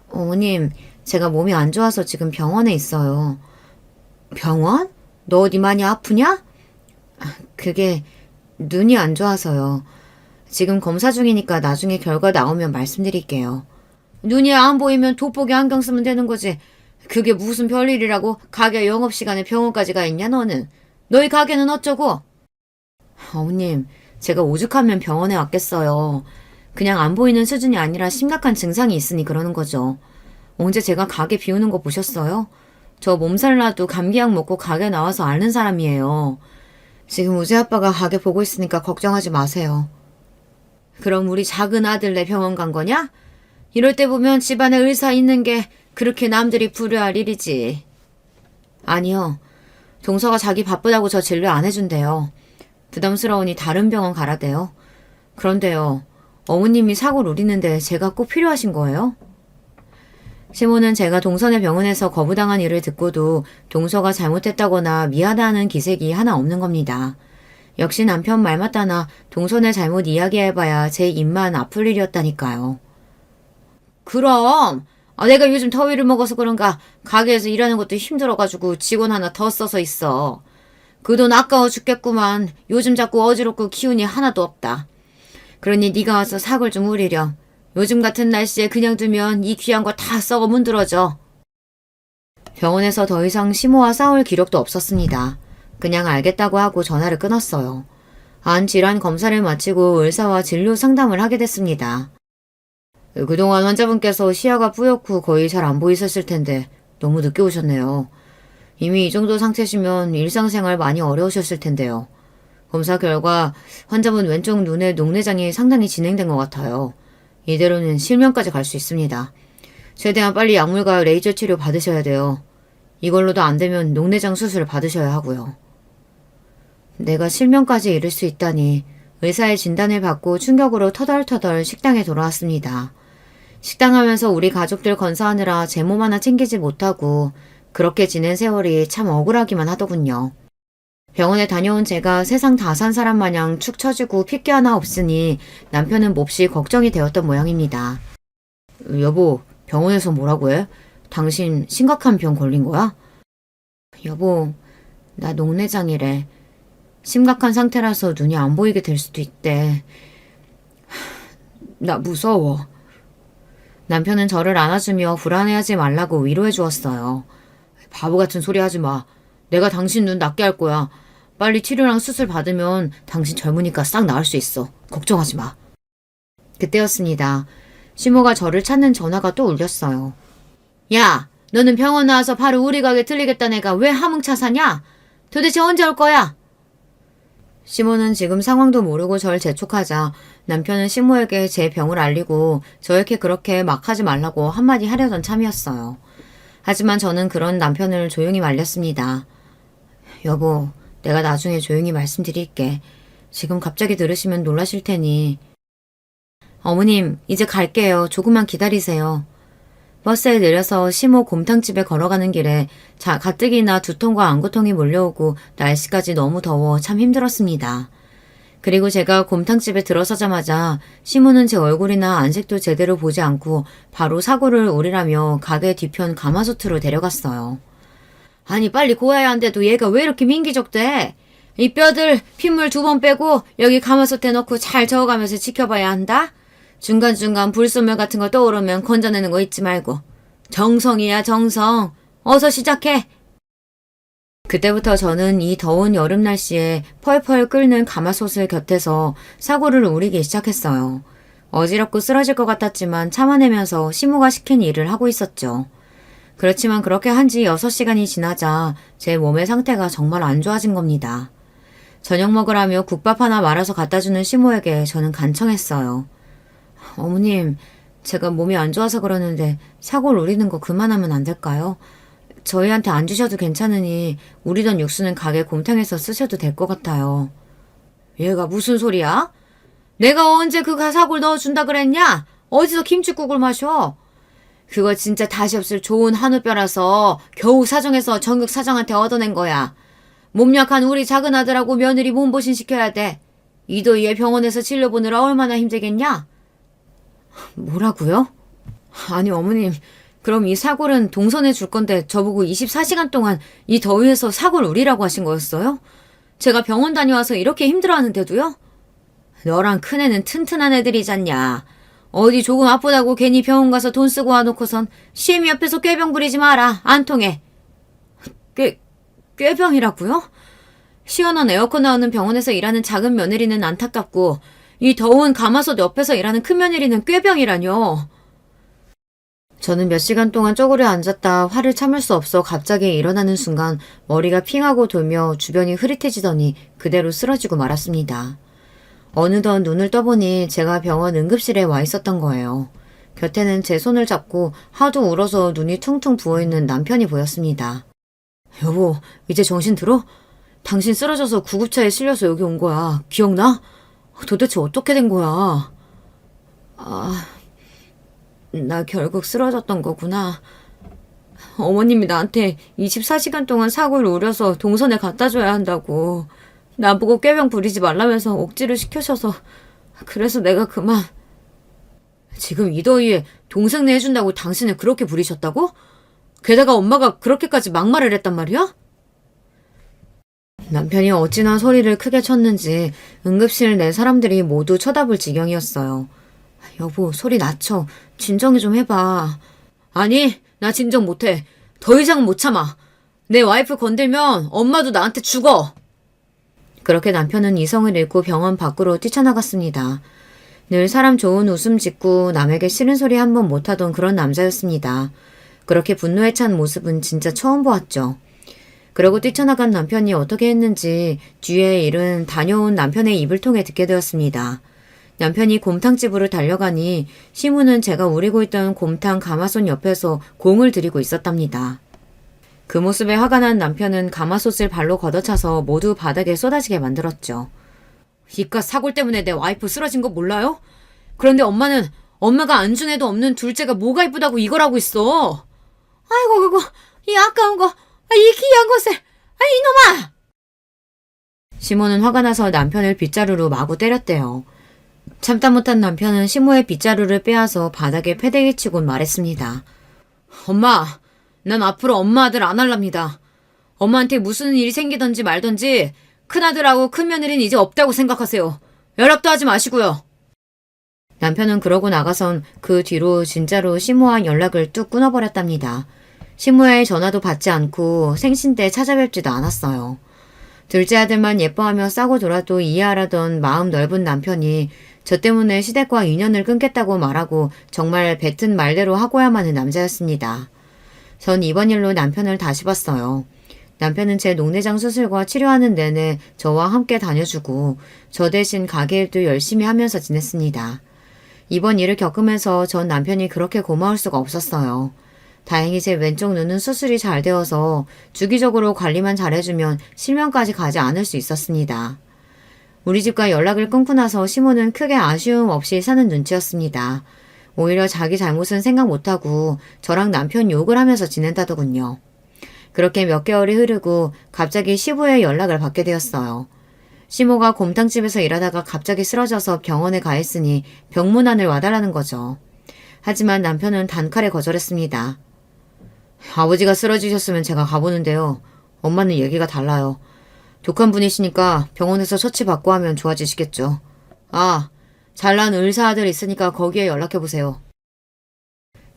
어머님, 제가 몸이 안 좋아서 지금 병원에 있어요. 병원? 너 어디 많이 아프냐? 그게 눈이 안 좋아서요. 지금 검사 중이니까 나중에 결과 나오면 말씀드릴게요. 눈이 안 보이면 돋보기 안경 쓰면 되는 거지. 그게 무슨 별일이라고 가게 영업시간에 병원까지 가 있냐 너는. 너희 가게는 어쩌고? 어머님, 제가 오죽하면 병원에 왔겠어요. 그냥 안 보이는 수준이 아니라 심각한 증상이 있으니 그러는 거죠. 언제 제가 가게 비우는 거 보셨어요? 저 몸살나도 감기약 먹고 가게 나와서 앓는 사람이에요. 지금 우재 아빠가 가게 보고 있으니까 걱정하지 마세요. 그럼 우리 작은 아들네 병원 간 거냐? 이럴 때 보면 집안에 의사 있는 게 그렇게 남들이 불효할 일이지. 아니요. 동서가 자기 바쁘다고 저 진료 안 해준대요. 부담스러우니 다른 병원 가라대요. 그런데요. 어머님이 사고 노리는데 제가 꼭 필요하신 거예요? 시모는 제가 동선의 병원에서 거부당한 일을 듣고도 동서가 잘못했다거나 미안해하는 기색이 하나 없는 겁니다. 역시 남편 말 맞다나 동선의 잘못 이야기해봐야 제 입만 아플 일이었다니까요. 그럼 내가 요즘 더위를 먹어서 그런가 가게에서 일하는 것도 힘들어가지고 직원 하나 더 써서 있어. 그 돈 아까워 죽겠구만. 요즘 자꾸 어지럽고 기운이 하나도 없다. 그러니 네가 와서 사골 좀 우리렴. 요즘 같은 날씨에 그냥 두면 이 귀한 거 다 썩어 문드러져. 병원에서 더 이상 시모와 싸울 기력도 없었습니다. 그냥 알겠다고 하고 전화를 끊었어요. 안 질환 검사를 마치고 의사와 진료 상담을 하게 됐습니다. 그동안 환자분께서 시야가 뿌옇고 거의 잘 안 보이셨을 텐데 너무 늦게 오셨네요. 이미 이 정도 상태시면 일상생활 많이 어려우셨을 텐데요. 검사 결과 환자분 왼쪽 눈의 녹내장이 상당히 진행된 것 같아요. 이대로는 실명까지 갈 수 있습니다. 최대한 빨리 약물과 레이저 치료 받으셔야 돼요. 이걸로도 안 되면 녹내장 수술을 받으셔야 하고요. 내가 실명까지 이를 수 있다니 의사의 진단을 받고 충격으로 터덜터덜 식당에 돌아왔습니다. 식당하면서 우리 가족들 건사하느라 제 몸 하나 챙기지 못하고 그렇게 지낸 세월이 참 억울하기만 하더군요. 병원에 다녀온 제가 세상 다 산 사람 마냥 축 처지고 핏기 하나 없으니 남편은 몹시 걱정이 되었던 모양입니다. 여보, 병원에서 뭐라고 해? 당신 심각한 병 걸린 거야? 여보, 나 녹내장이래. 심각한 상태라서 눈이 안 보이게 될 수도 있대. 나 무서워. 남편은 저를 안아주며 불안해하지 말라고 위로해 주었어요. 바보 같은 소리 하지 마. 내가 당신 눈 낫게 할 거야. 빨리 치료랑 수술 받으면 당신 젊으니까 싹 나을 수 있어. 걱정하지 마. 그때였습니다. 시모가 저를 찾는 전화가 또 울렸어요. 야, 너는 병원 나와서 바로 우리 가게 들리겠다는 애가 왜 함흥차 사냐? 도대체 언제 올 거야? 시모는 지금 상황도 모르고 절 재촉하자 남편은 시모에게 제 병을 알리고 저에게 그렇게 막 하지 말라고 한마디 하려던 참이었어요. 하지만 저는 그런 남편을 조용히 말렸습니다. 여보, 내가 나중에 조용히 말씀드릴게. 지금 갑자기 들으시면 놀라실 테니. 어머님, 이제 갈게요. 조금만 기다리세요. 버스에 내려서 시모 곰탕집에 걸어가는 길에 가뜩이나 두통과 안구통이 몰려오고 날씨까지 너무 더워 참 힘들었습니다. 그리고 제가 곰탕집에 들어서자마자 시모는 제 얼굴이나 안색도 제대로 보지 않고 바로 사고를 오리라며 가게 뒤편 가마솥으로 데려갔어요. 아니 빨리 고아야 한데도 얘가 왜 이렇게 민기적대? 이 뼈들 핏물 2번 빼고 여기 가마솥에 넣고 잘 저어가면서 지켜봐야 한다? 중간중간 불순물 같은 거 떠오르면 건져내는 거 잊지 말고. 정성이야 정성. 어서 시작해. 그때부터 저는 이 더운 여름 날씨에 펄펄 끓는 가마솥을 곁에서 사고를 우리기 시작했어요. 어지럽고 쓰러질 것 같았지만 참아내면서 시모가 시킨 일을 하고 있었죠. 그렇지만 그렇게 한 지 6시간이 지나자 제 몸의 상태가 정말 안 좋아진 겁니다. 저녁 먹으라며 국밥 하나 말아서 갖다주는 시모에게 저는 간청했어요. 어머님, 제가 몸이 안 좋아서 그러는데 사골 우리는 거 그만하면 안 될까요? 저희한테 안 주셔도 괜찮으니 우리던 육수는 가게 곰탕에서 쓰셔도 될 것 같아요. 얘가 무슨 소리야? 내가 언제 그 사골 넣어준다 그랬냐? 어디서 김치국을 마셔? 그거 진짜 다시 없을 좋은 한우뼈라서 겨우 사정해서 정육 사장한테 얻어낸 거야. 몸 약한 우리 작은 아들하고 며느리 몸보신 시켜야 돼. 이 더위에 병원에서 진료 보느라 얼마나 힘들겠냐? 뭐라고요? 아니 어머님, 그럼 이 사골은 동선해 줄 건데 저보고 24시간 동안 이 더위에서 사골 우리라고 하신 거였어요? 제가 병원 다녀와서 이렇게 힘들어하는데도요? 너랑 큰애는 튼튼한 애들이잖냐. 어디 조금 아프다고 괜히 병원 가서 돈 쓰고 와놓고선 시애미 옆에서 꾀병 부리지 마라. 안 통해. 꾀병이라고요? 시원한 에어컨 나오는 병원에서 일하는 작은 며느리는 안타깝고 이 더운 가마솥 옆에서 일하는 큰 며느리는 꾀병이라뇨. 저는 몇 시간 동안 쪼그려 앉았다 화를 참을 수 없어 갑자기 일어나는 순간 머리가 핑하고 돌며 주변이 흐릿해지더니 그대로 쓰러지고 말았습니다. 어느덧 눈을 떠보니 제가 병원 응급실에 와 있었던 거예요. 곁에는 제 손을 잡고 하도 울어서 눈이 퉁퉁 부어있는 남편이 보였습니다. 여보, 이제 정신 들어? 당신 쓰러져서 구급차에 실려서 여기 온 거야. 기억나? 도대체 어떻게 된 거야? 나 결국 쓰러졌던 거구나. 어머님이 나한테 24시간 동안 사골을 우려서 동선에 갖다 줘야 한다고. 나보고 꾀병 부리지 말라면서 억지를 시켜셔서 그래서 내가 그만. 지금 이 더위에 동생네 해준다고 당신을 그렇게 부리셨다고? 게다가 엄마가 그렇게까지 막말을 했단 말이야? 남편이 어찌나 소리를 크게 쳤는지 응급실 내 사람들이 모두 쳐다볼 지경이었어요. 여보, 소리 낮춰. 진정이 좀 해봐. 아니, 나 진정 못해. 더 이상은 못 참아. 내 와이프 건들면 엄마도 나한테 죽어. 그렇게 남편은 이성을 잃고 병원 밖으로 뛰쳐나갔습니다. 늘 사람 좋은 웃음 짓고 남에게 싫은 소리 한 번 못하던 그런 남자였습니다. 그렇게 분노에 찬 모습은 진짜 처음 보았죠. 그러고 뛰쳐나간 남편이 어떻게 했는지 뒤에 일은 다녀온 남편의 입을 통해 듣게 되었습니다. 남편이 곰탕집으로 달려가니 시무는 제가 우리고 있던 곰탕 가마솥 옆에서 공을 들이고 있었답니다. 그 모습에 화가 난 남편은 가마솥을 발로 걷어차서 모두 바닥에 쏟아지게 만들었죠. 이깟 사골 때문에 내 와이프 쓰러진 거 몰라요? 그런데 엄마는 엄마가 안중에도 없는 둘째가 뭐가 이쁘다고 이걸 하고 있어. 아이고 그거 이 아까운 거, 이 귀한 것을, 이놈아! 시모는 화가 나서 남편을 빗자루로 마구 때렸대요. 참다 못한 남편은 시모의 빗자루를 빼앗아 바닥에 패대기 치곤 말했습니다. 엄마, 난 앞으로 엄마 아들 안 할랍니다. 엄마한테 무슨 일이 생기던지 말던지 큰아들하고 큰며느리는 이제 없다고 생각하세요. 연락도 하지 마시고요. 남편은 그러고 나가선 그 뒤로 진짜로 시모와 연락을 뚝 끊어버렸답니다. 시모의 전화도 받지 않고 생신 때 찾아뵙지도 않았어요. 둘째 아들만 예뻐하며 싸고 돌아도 이해하라던 마음 넓은 남편이 저 때문에 시댁과 인연을 끊겠다고 말하고 정말 뱉은 말대로 하고야만 하는 남자였습니다. 전 이번 일로 남편을 다시 봤어요. 남편은 제 녹내장 수술과 치료하는 내내 저와 함께 다녀주고 저 대신 가게 일도 열심히 하면서 지냈습니다. 이번 일을 겪으면서 전 남편이 그렇게 고마울 수가 없었어요. 다행히 제 왼쪽 눈은 수술이 잘 되어서 주기적으로 관리만 잘해주면 실명까지 가지 않을 수 있었습니다. 우리 집과 연락을 끊고 나서 시모는 크게 아쉬움 없이 사는 눈치였습니다. 오히려 자기 잘못은 생각 못하고 저랑 남편 욕을 하면서 지낸다더군요. 그렇게 몇 개월이 흐르고 갑자기 시부의 연락을 받게 되었어요. 시모가 곰탕집에서 일하다가 갑자기 쓰러져서 병원에 가 있으니 병문안을 와달라는 거죠. 하지만 남편은 단칼에 거절했습니다. 아버지가 쓰러지셨으면 제가 가보는데요. 엄마는 얘기가 달라요. 독한 분이시니까 병원에서 처치받고 하면 좋아지시겠죠. 아, 잘난 의사 아들 있으니까 거기에 연락해보세요.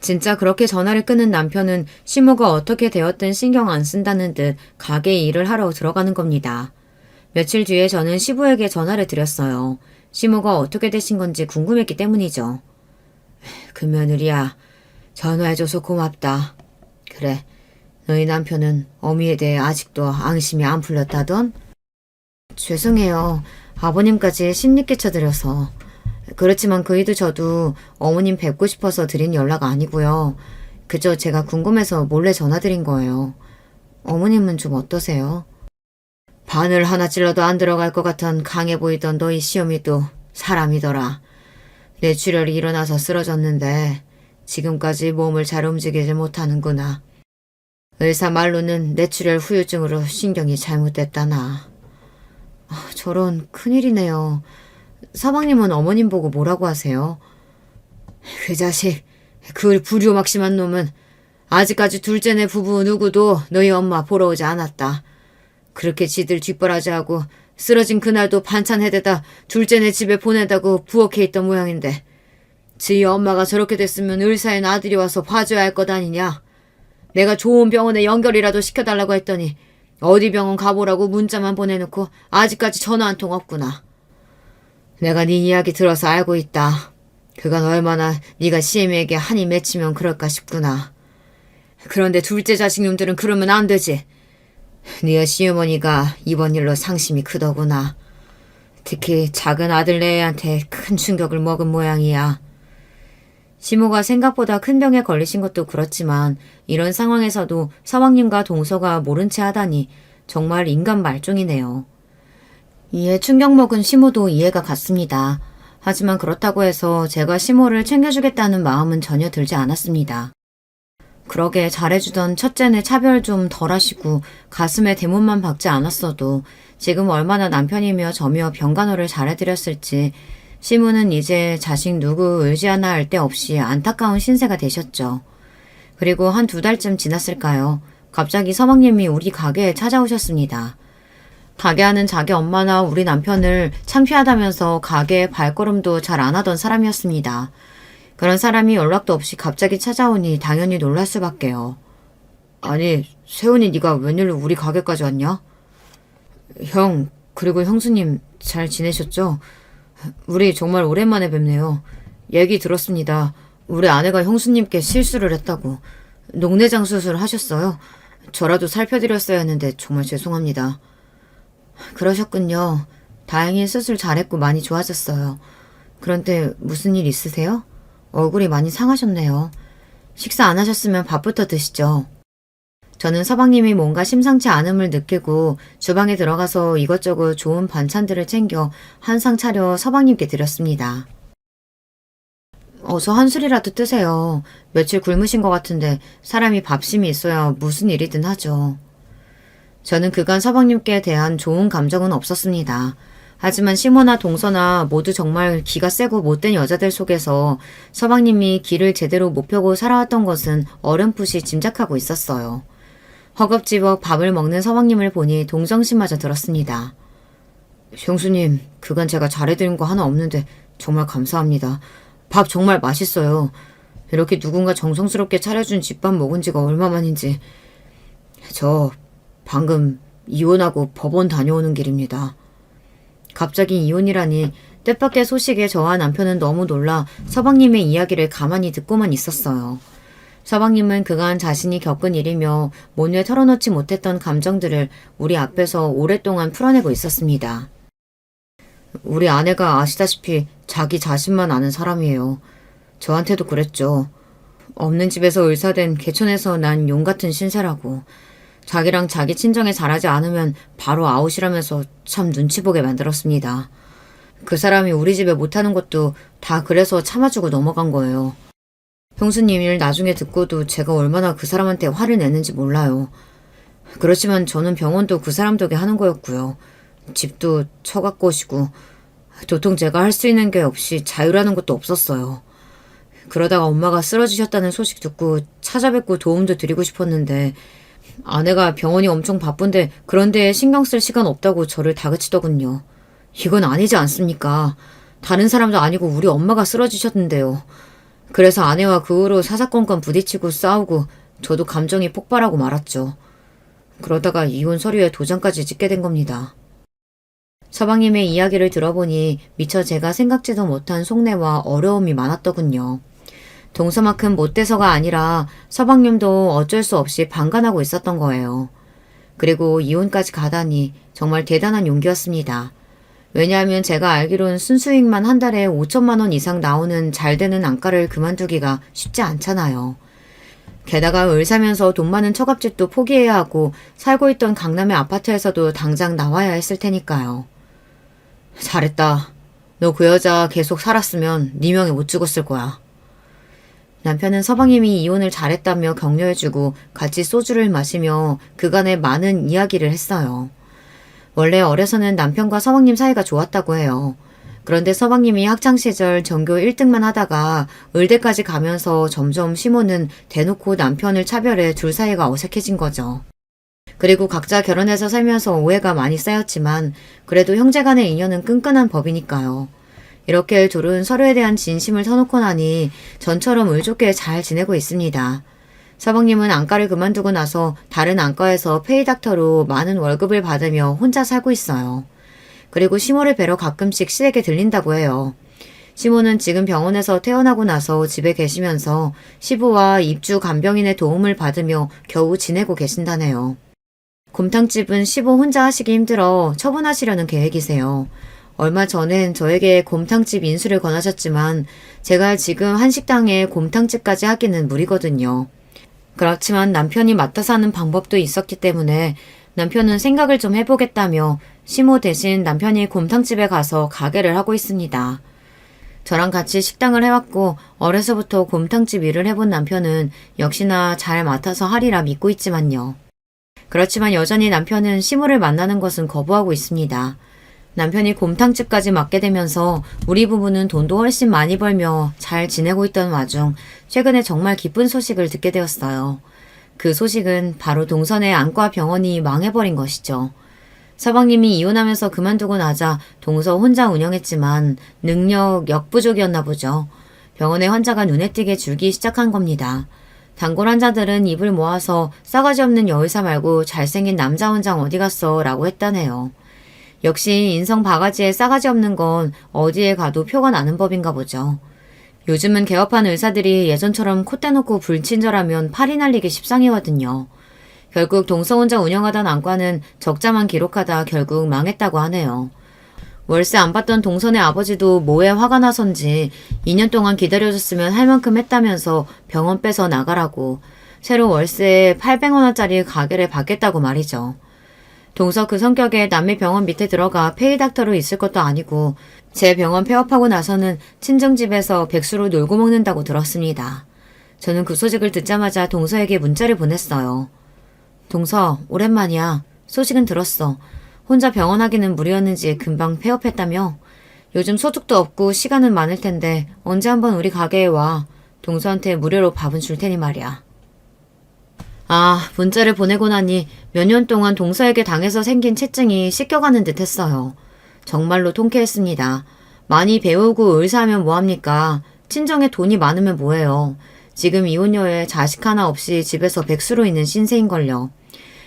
진짜 그렇게 전화를 끊은 남편은 시모가 어떻게 되었든 신경 안 쓴다는 듯 가게 일을 하러 들어가는 겁니다. 며칠 뒤에 저는 시부에게 전화를 드렸어요. 시모가 어떻게 되신 건지 궁금했기 때문이죠. 그 며느리야, 전화해줘서 고맙다. 그래, 너희 남편은 어미에 대해 아직도 앙심이 안 풀렸다던? 죄송해요. 아버님까지 심리 끼쳐드려서. 그렇지만 그이도 저도 어머님 뵙고 싶어서 드린 연락 아니고요. 그저 제가 궁금해서 몰래 전화드린 거예요. 어머님은 좀 어떠세요? 바늘 하나 찔러도 안 들어갈 것 같은 강해 보이던 너희 시어미도 사람이더라. 뇌출혈이 일어나서 쓰러졌는데 지금까지 몸을 잘 움직이지 못하는구나. 의사 말로는 뇌출혈 후유증으로 신경이 잘못됐다나. 저런 큰일이네요. 서방님은 어머님 보고 뭐라고 하세요? 그 자식, 그 불효막심한 놈은 아직까지 둘째네 부부 누구도 너희 엄마 보러 오지 않았다. 그렇게 지들 뒷바라지하고 쓰러진 그날도 반찬 해대다 둘째네 집에 보낸다고 부엌에 있던 모양인데 지희 엄마가 저렇게 됐으면 의사인 아들이 와서 봐줘야 할 것 아니냐. 내가 좋은 병원에 연결이라도 시켜달라고 했더니 어디 병원 가보라고 문자만 보내놓고 아직까지 전화 한 통 없구나. 내가 네 이야기 들어서 알고 있다. 그간 얼마나 네가 시애미에게 한이 맺히면 그럴까 싶구나. 그런데 둘째 자식놈들은 그러면 안 되지. 네 시어머니가 이번 일로 상심이 크더구나. 특히 작은 아들내한테 큰 충격을 먹은 모양이야. 시모가 생각보다 큰 병에 걸리신 것도 그렇지만 이런 상황에서도 서방님과 동서가 모른 채 하다니 정말 인간 말종이네요. 이에 충격 먹은 시모도 이해가 갔습니다. 하지만 그렇다고 해서 제가 시모를 챙겨주겠다는 마음은 전혀 들지 않았습니다. 그러게 잘해주던 첫째네 차별 좀 덜하시고 가슴에 대문만 박지 않았어도 지금 얼마나 남편이며 저며 병간호를 잘해드렸을지 시모는 이제 자식 누구 의지 하나 할 데 없이 안타까운 신세가 되셨죠. 그리고 한 2달쯤 지났을까요? 갑자기 서방님이 우리 가게에 찾아오셨습니다. 가게 하는 자기 엄마나 우리 남편을 창피하다면서 가게에 발걸음도 잘 안 하던 사람이었습니다. 그런 사람이 연락도 없이 갑자기 찾아오니 당연히 놀랄 수밖에요. 아니, 세훈이 네가 웬일로 우리 가게까지 왔냐? 형, 그리고 형수님 잘 지내셨죠? 우리 정말 오랜만에 뵙네요. 얘기 들었습니다. 우리 아내가 형수님께 실수를 했다고. 녹내장 수술 하셨어요? 저라도 살펴드렸어야 했는데 정말 죄송합니다. 그러셨군요. 다행히 수술 잘했고 많이 좋아졌어요. 그런데 무슨 일 있으세요? 얼굴이 많이 상하셨네요. 식사 안 하셨으면 밥부터 드시죠. 저는 서방님이 뭔가 심상치 않음을 느끼고 주방에 들어가서 이것저것 좋은 반찬들을 챙겨 한 상 차려 서방님께 드렸습니다. 어서 한 술이라도 뜨세요. 며칠 굶으신 것 같은데 사람이 밥심이 있어야 무슨 일이든 하죠. 저는 그간 서방님께 대한 좋은 감정은 없었습니다. 하지만 시모나 동서나 모두 정말 기가 세고 못된 여자들 속에서 서방님이 길을 제대로 못 펴고 살아왔던 것은 어렴풋이 짐작하고 있었어요. 허겁지겁 밥을 먹는 서방님을 보니 동정심마저 들었습니다. 형수님, 그간 제가 잘해드린 거 하나 없는데 정말 감사합니다. 밥 정말 맛있어요. 이렇게 누군가 정성스럽게 차려준 집밥 먹은 지가 얼마만인지. 저 방금 이혼하고 법원 다녀오는 길입니다. 갑자기 이혼이라니 뜻밖의 소식에 저와 남편은 너무 놀라 서방님의 이야기를 가만히 듣고만 있었어요. 서방님은 그간 자신이 겪은 일이며 모두에 털어놓지 못했던 감정들을 우리 앞에서 오랫동안 풀어내고 있었습니다. 우리 아내가 아시다시피 자기 자신만 아는 사람이에요. 저한테도 그랬죠. 없는 집에서 의사된 개천에서 난 용 같은 신세라고. 자기랑 자기 친정에 잘하지 않으면 바로 아웃이라면서 참 눈치 보게 만들었습니다. 그 사람이 우리 집에 못하는 것도 다 그래서 참아주고 넘어간 거예요. 형수님 일 나중에 듣고도 제가 얼마나 그 사람한테 화를 내는지 몰라요. 그렇지만 저는 병원도 그 사람 덕에 하는 거였고요. 집도 처갓 것이고 도통 제가 할 수 있는 게 없이 자유라는 것도 없었어요. 그러다가 엄마가 쓰러지셨다는 소식 듣고 찾아뵙고 도움도 드리고 싶었는데 아내가 병원이 엄청 바쁜데 그런 데에 신경 쓸 시간 없다고 저를 다그치더군요. 이건 아니지 않습니까? 다른 사람도 아니고 우리 엄마가 쓰러지셨는데요. 그래서 아내와 그 후로 사사건건 부딪히고 싸우고 저도 감정이 폭발하고 말았죠. 그러다가 이혼 서류에 도장까지 찍게 된 겁니다. 서방님의 이야기를 들어보니 미처 제가 생각지도 못한 속내와 어려움이 많았더군요. 동서만큼 못돼서가 아니라 서방님도 어쩔 수 없이 방관하고 있었던 거예요. 그리고 이혼까지 가다니 정말 대단한 용기였습니다. 왜냐하면 제가 알기론 순수익만 한 달에 5천만 원 이상 나오는 잘 되는 안과를 그만두기가 쉽지 않잖아요. 게다가 의사면서 돈 많은 처갓집도 포기해야 하고 살고 있던 강남의 아파트에서도 당장 나와야 했을 테니까요. 잘했다. 너 그 여자 계속 살았으면 네 명에 못 죽었을 거야. 남편은 서방님이 이혼을 잘했다며 격려해주고 같이 소주를 마시며 그간의 많은 이야기를 했어요. 원래 어려서는 남편과 서방님 사이가 좋았다고 해요. 그런데 서방님이 학창시절 전교 1등만 하다가 의대까지 가면서 점점 시모는 대놓고 남편을 차별해 둘 사이가 어색해진 거죠. 그리고 각자 결혼해서 살면서 오해가 많이 쌓였지만 그래도 형제간의 인연은 끈끈한 법이니까요. 이렇게 둘은 서로에 대한 진심을 터놓고 나니 전처럼 의좋게 잘 지내고 있습니다. 서방님은 안과를 그만두고 나서 다른 안과에서 페이닥터로 많은 월급을 받으며 혼자 살고 있어요. 그리고 시모를 뵈러 가끔씩 시댁에 들린다고 해요. 시모는 지금 병원에서 퇴원하고 나서 집에 계시면서 시부와 입주 간병인의 도움을 받으며 겨우 지내고 계신다네요. 곰탕집은 시부 혼자 하시기 힘들어 처분하시려는 계획이세요. 얼마 전엔 저에게 곰탕집 인수를 권하셨지만 제가 지금 한식당에 곰탕집까지 하기는 무리거든요. 그렇지만 남편이 맡아서 하는 방법도 있었기 때문에 남편은 생각을 좀 해보겠다며 시모 대신 남편이 곰탕집에 가서 가게를 하고 있습니다. 저랑 같이 식당을 해왔고 어려서부터 곰탕집 일을 해본 남편은 역시나 잘 맡아서 하리라 믿고 있지만요. 그렇지만 여전히 남편은 시모를 만나는 것은 거부하고 있습니다. 남편이 곰탕집까지 맡게 되면서 우리 부부는 돈도 훨씬 많이 벌며 잘 지내고 있던 와중 최근에 정말 기쁜 소식을 듣게 되었어요. 그 소식은 바로 동선의 안과 병원이 망해버린 것이죠. 서방님이 이혼하면서 그만두고 나자 동서 혼자 운영했지만 능력 역부족이었나 보죠. 병원의 환자가 눈에 띄게 줄기 시작한 겁니다. 단골 환자들은 입을 모아서 싸가지 없는 여의사 말고 잘생긴 남자 원장 어디 갔어? 라고 했다네요. 역시 인성 바가지에 싸가지 없는 건 어디에 가도 표가 나는 법인가 보죠. 요즘은 개업한 의사들이 예전처럼 콧대 놓고 불친절하면 팔이 날리기 십상이거든요. 결국 동서 혼자 운영하던 안과는 적자만 기록하다 결국 망했다고 하네요. 월세 안 받던 동선의 아버지도 뭐에 화가 나선지 2년 동안 기다려줬으면 할 만큼 했다면서 병원 빼서 나가라고 새로 월세에 800원짜리 가게를 받겠다고 말이죠. 동서 그 성격에 남의 병원 밑에 들어가 페이닥터로 있을 것도 아니고 제 병원 폐업하고 나서는 친정집에서 백수로 놀고 먹는다고 들었습니다. 저는 그 소식을 듣자마자 동서에게 문자를 보냈어요. 동서, 오랜만이야. 소식은 들었어. 혼자 병원 하기는 무리였는지 금방 폐업했다며? 요즘 소득도 없고 시간은 많을 텐데 언제 한번 우리 가게에 와. 동서한테 무료로 밥은 줄 테니 말이야. 아, 문자를 보내고 나니 몇 년 동안 동서에게 당해서 생긴 채증이 씻겨가는 듯 했어요. 정말로 통쾌했습니다. 많이 배우고 의사하면 뭐합니까? 친정에 돈이 많으면 뭐해요. 지금 이혼녀에 자식 하나 없이 집에서 백수로 있는 신세인걸요.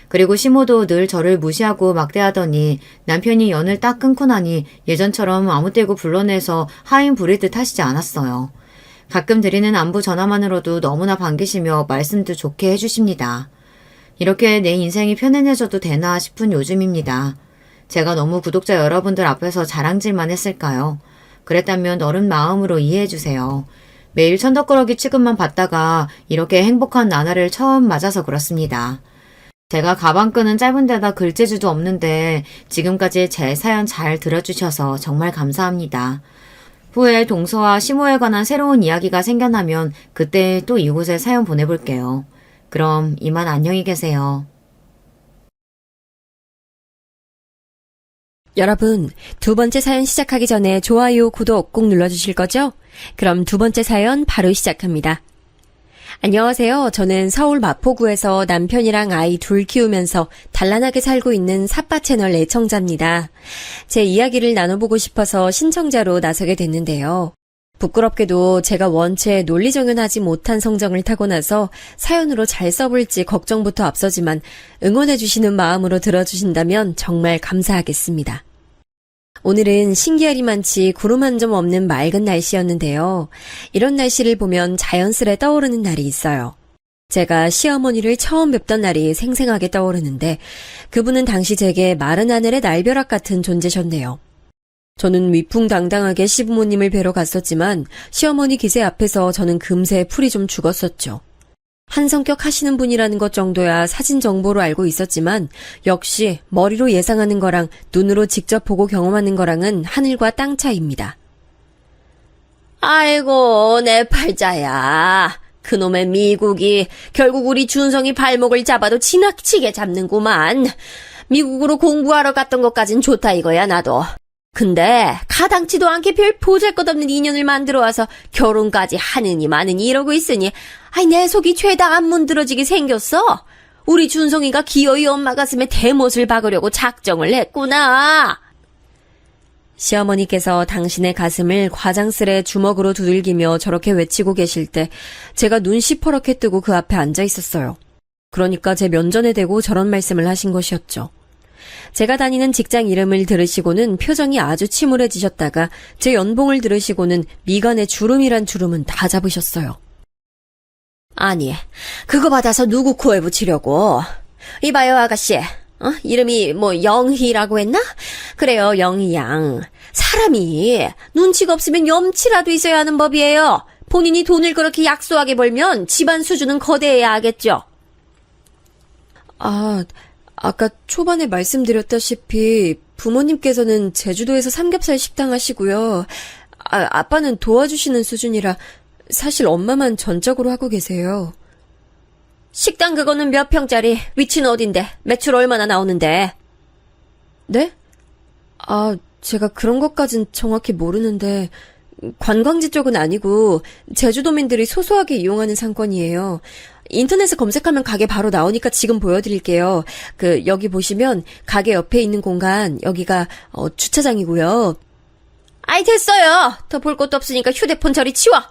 그리고 시모도 늘 저를 무시하고 막대하더니 남편이 연을 딱 끊고 나니 예전처럼 아무 때고 불러내서 하인 부릴 듯 하시지 않았어요. 가끔 드리는 안부 전화만으로도 너무나 반기시며 말씀도 좋게 해주십니다. 이렇게 내 인생이 편안해져도 되나 싶은 요즘입니다. 제가 너무 구독자 여러분들 앞에서 자랑질만 했을까요? 그랬다면 너른 마음으로 이해해주세요. 매일 천덕꾸러기 취급만 받다가 이렇게 행복한 나날을 처음 맞아서 그렇습니다. 제가 가방끈은 짧은 데다 글재주도 없는데 지금까지 제 사연 잘 들어주셔서 정말 감사합니다. 후에 동서와 시모에 관한 새로운 이야기가 생겨나면 그때 또 이곳에 사연 보내볼게요. 그럼 이만 안녕히 계세요. 여러분, 두 번째 사연 시작하기 전에 좋아요, 구독 꼭 눌러주실 거죠? 그럼 두 번째 사연 바로 시작합니다. 안녕하세요. 저는 서울 마포구에서 남편이랑 아이 둘 키우면서 단란하게 살고 있는 삿바 채널 애청자입니다. 제 이야기를 나눠보고 싶어서 신청자로 나서게 됐는데요. 부끄럽게도 제가 원체 논리정연하지 못한 성정을 타고 나서 사연으로 잘 써볼지 걱정부터 앞서지만 응원해주시는 마음으로 들어주신다면 정말 감사하겠습니다. 오늘은 신기하리만치 구름 한 점 없는 맑은 날씨였는데요. 이런 날씨를 보면 자연스레 떠오르는 날이 있어요. 제가 시어머니를 처음 뵙던 날이 생생하게 떠오르는데 그분은 당시 제게 마른 하늘의 날벼락 같은 존재셨네요. 저는 위풍당당하게 시부모님을 뵈러 갔었지만 시어머니 기세 앞에서 저는 금세 풀이 좀 죽었었죠. 한 성격 하시는 분이라는 것 정도야 사진 정보로 알고 있었지만 역시 머리로 예상하는 거랑 눈으로 직접 보고 경험하는 거랑은 하늘과 땅 차이입니다. 아이고 내 팔자야. 그놈의 미국이 결국 우리 준성이 발목을 잡아도 지나치게 잡는구만. 미국으로 공부하러 갔던 것까진 좋다 이거야 나도. 근데 가당치도 않게 별 보잘것없는 인연을 만들어와서 결혼까지 하느니 마느니 이러고 있으니 아이 내 속이 죄다 안 문드러지게 생겼어. 우리 준성이가 기어이 엄마 가슴에 대못을 박으려고 작정을 했구나. 시어머니께서 당신의 가슴을 과장스레 주먹으로 두들기며 저렇게 외치고 계실 때 제가 눈 시퍼렇게 뜨고 그 앞에 앉아 있었어요. 그러니까 제 면전에 대고 저런 말씀을 하신 것이었죠. 제가 다니는 직장 이름을 들으시고는 표정이 아주 침울해지셨다가 제 연봉을 들으시고는 미간에 주름이란 주름은 다 잡으셨어요. 아니, 그거 받아서 누구 코에 붙이려고. 이봐요 아가씨. 이름이 뭐 영희라고 했나? 그래요 영희 양. 사람이 눈치가 없으면 염치라도 있어야 하는 법이에요. 본인이 돈을 그렇게 약소하게 벌면 집안 수준은 거대해야 하겠죠. 아까 초반에 말씀드렸다시피 부모님께서는 제주도에서 삼겹살 식당 하시고요. 아빠는 도와주시는 수준이라 사실 엄마만 전적으로 하고 계세요. 식당 그거는 몇 평짜리? 위치는 어딘데? 매출 얼마나 나오는데? 네? 제가 그런 것까진 정확히 모르는데 관광지 쪽은 아니고 제주도민들이 소소하게 이용하는 상권이에요. 인터넷에 검색하면 가게 바로 나오니까 지금 보여드릴게요. 여기 보시면 가게 옆에 있는 공간, 여기가 주차장이고요. 아이 됐어요. 더 볼 것도 없으니까 휴대폰 저리 치워.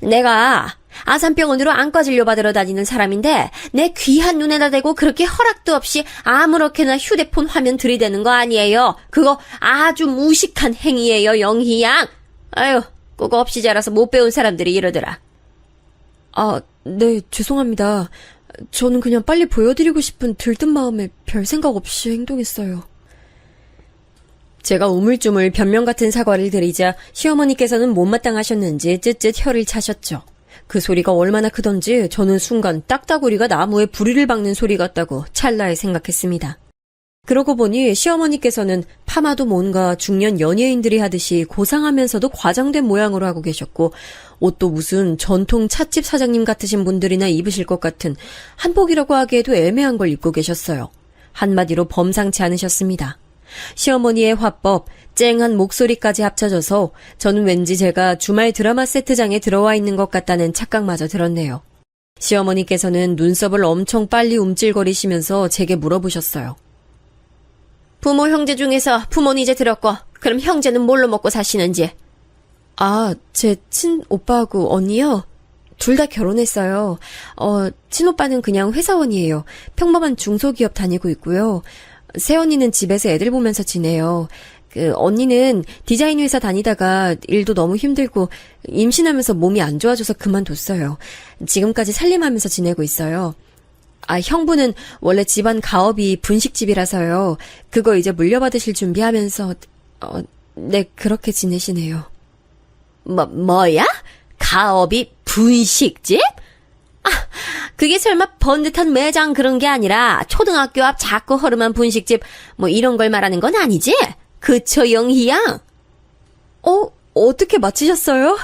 내가 아산병원으로 안과 진료 받으러 다니는 사람인데 내 귀한 눈에다 대고 그렇게 허락도 없이 아무렇게나 휴대폰 화면 들이대는 거 아니에요. 그거 아주 무식한 행위예요, 영희 양. 아유, 그거 없이 자라서 못 배운 사람들이 이러더라. 네, 죄송합니다. 저는 그냥 빨리 보여드리고 싶은 들뜬 마음에 별 생각 없이 행동했어요. 제가 우물쭈물 변명 같은 사과를 드리자 시어머니께서는 못마땅하셨는지 쯧쯧 혀를 차셨죠. 그 소리가 얼마나 크던지 저는 순간 딱따구리가 나무에 부리를 박는 소리 같다고 찰나에 생각했습니다. 그러고 보니 시어머니께서는 파마도 뭔가 중년 연예인들이 하듯이 고상하면서도 과장된 모양으로 하고 계셨고 옷도 무슨 전통 찻집 사장님 같으신 분들이나 입으실 것 같은 한복이라고 하기에도 애매한 걸 입고 계셨어요. 한마디로 범상치 않으셨습니다. 시어머니의 화법, 쨍한 목소리까지 합쳐져서 저는 왠지 제가 주말 드라마 세트장에 들어와 있는 것 같다는 착각마저 들었네요. 시어머니께서는 눈썹을 엄청 빨리 움찔거리시면서 제게 물어보셨어요. 부모 형제 중에서 부모는 이제 들었고 그럼 형제는 뭘로 먹고 사시는지? 제 친오빠하고 언니요? 둘 다 결혼했어요. 친오빠는 그냥 회사원이에요. 평범한 중소기업 다니고 있고요. 새언니는 집에서 애들 보면서 지내요. 언니는 디자인 회사 다니다가 일도 너무 힘들고 임신하면서 몸이 안 좋아져서 그만뒀어요. 지금까지 살림하면서 지내고 있어요. 형부는 원래 집안 가업이 분식집이라서요. 그거 이제 물려받으실 준비하면서, 네, 그렇게 지내시네요. 뭐야? 가업이 분식집? 그게 설마 번듯한 매장 그런 게 아니라 초등학교 앞 작고 허름한 분식집 뭐 이런 걸 말하는 건 아니지? 그쵸, 영희양? 어떻게 맞히셨어요?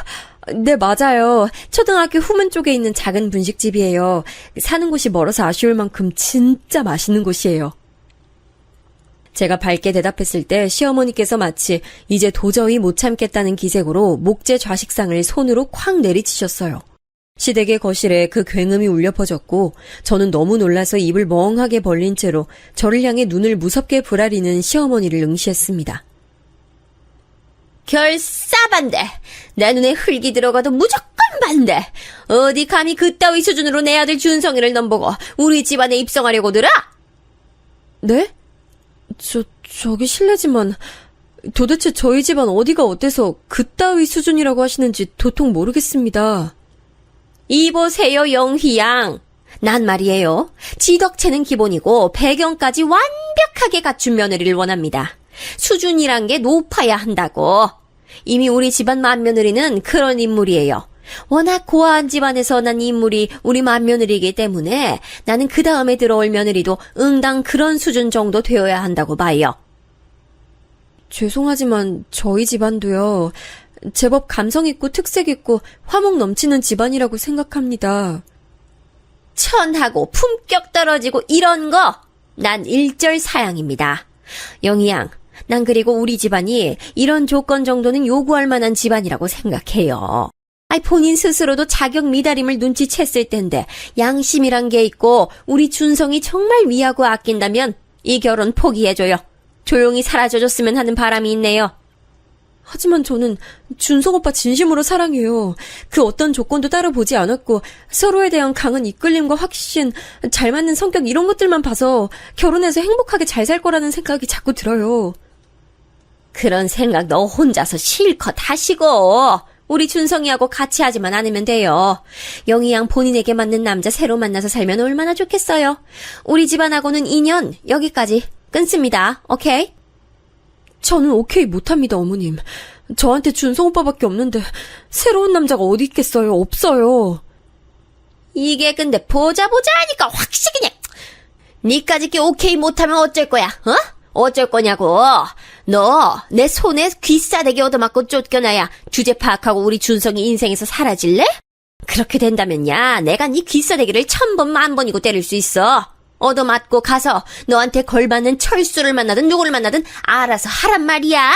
네, 맞아요. 초등학교 후문 쪽에 있는 작은 분식집이에요. 사는 곳이 멀어서 아쉬울 만큼 진짜 맛있는 곳이에요. 제가 밝게 대답했을 때 시어머니께서 마치 이제 도저히 못 참겠다는 기색으로 목재 좌식상을 손으로 콱 내리치셨어요. 시댁의 거실에 그 굉음이 울려 퍼졌고 저는 너무 놀라서 입을 멍하게 벌린 채로 저를 향해 눈을 무섭게 부라리는 시어머니를 응시했습니다. 결사반대. 내 눈에 흙이 들어가도 무조건 반대. 어디 감히 그따위 수준으로 내 아들 준성이를 넘보고 우리 집안에 입성하려고 들어? 네? 저기 실례지만 도대체 저희 집안 어디가 어때서 그따위 수준이라고 하시는지 도통 모르겠습니다. 이보세요, 영희양. 난 말이에요. 지덕체는 기본이고 배경까지 완벽하게 갖춘 며느리를 원합니다. 수준이란 게 높아야 한다고. 이미 우리 집안 맏며느리는 그런 인물이에요. 워낙 고아한 집안에서 난 인물이 우리 맏며느리이기 때문에 나는 그 다음에 들어올 며느리도 응당 그런 수준 정도 되어야 한다고 봐요. 죄송하지만 저희 집안도요. 제법 감성 있고 특색 있고 화목 넘치는 집안이라고 생각합니다. 천하고 품격 떨어지고 이런 거 난 일절 사양입니다. 영희양, 난 그리고 우리 집안이 이런 조건 정도는 요구할 만한 집안이라고 생각해요. 본인 스스로도 자격 미달임을 눈치챘을 텐데 양심이란 게 있고 우리 준성이 정말 위하고 아낀다면 이 결혼 포기해줘요. 조용히 사라져줬으면 하는 바람이 있네요. 하지만 저는 준성 오빠 진심으로 사랑해요. 그 어떤 조건도 따로 보지 않았고 서로에 대한 강한 이끌림과 확신, 잘 맞는 성격 이런 것들만 봐서 결혼해서 행복하게 잘 살 거라는 생각이 자꾸 들어요. 그런 생각 너 혼자서 실컷 하시고 우리 준성이하고 같이 하지만 않으면 돼요. 영희양 본인에게 맞는 남자 새로 만나서 살면 얼마나 좋겠어요. 우리 집안하고는 인연 여기까지 끊습니다. 오케이? 저는 오케이 못합니다, 어머님. 저한테 준성 오빠밖에 없는데 새로운 남자가 어디 있겠어요? 없어요. 이게 근데 보자 하니까 확실히 그냥 니까짓 게 오케이 못하면 어쩔 거야? 어쩔 거냐고. 너 내 손에 귀싸대기 얻어맞고 쫓겨나야 주제 파악하고 우리 준성이 인생에서 사라질래? 그렇게 된다면야 내가 네 귀싸대기를 1000번 10,000번이고 때릴 수 있어. 얻어맞고 가서 너한테 걸맞는 철수를 만나든 누구를 만나든 알아서 하란 말이야.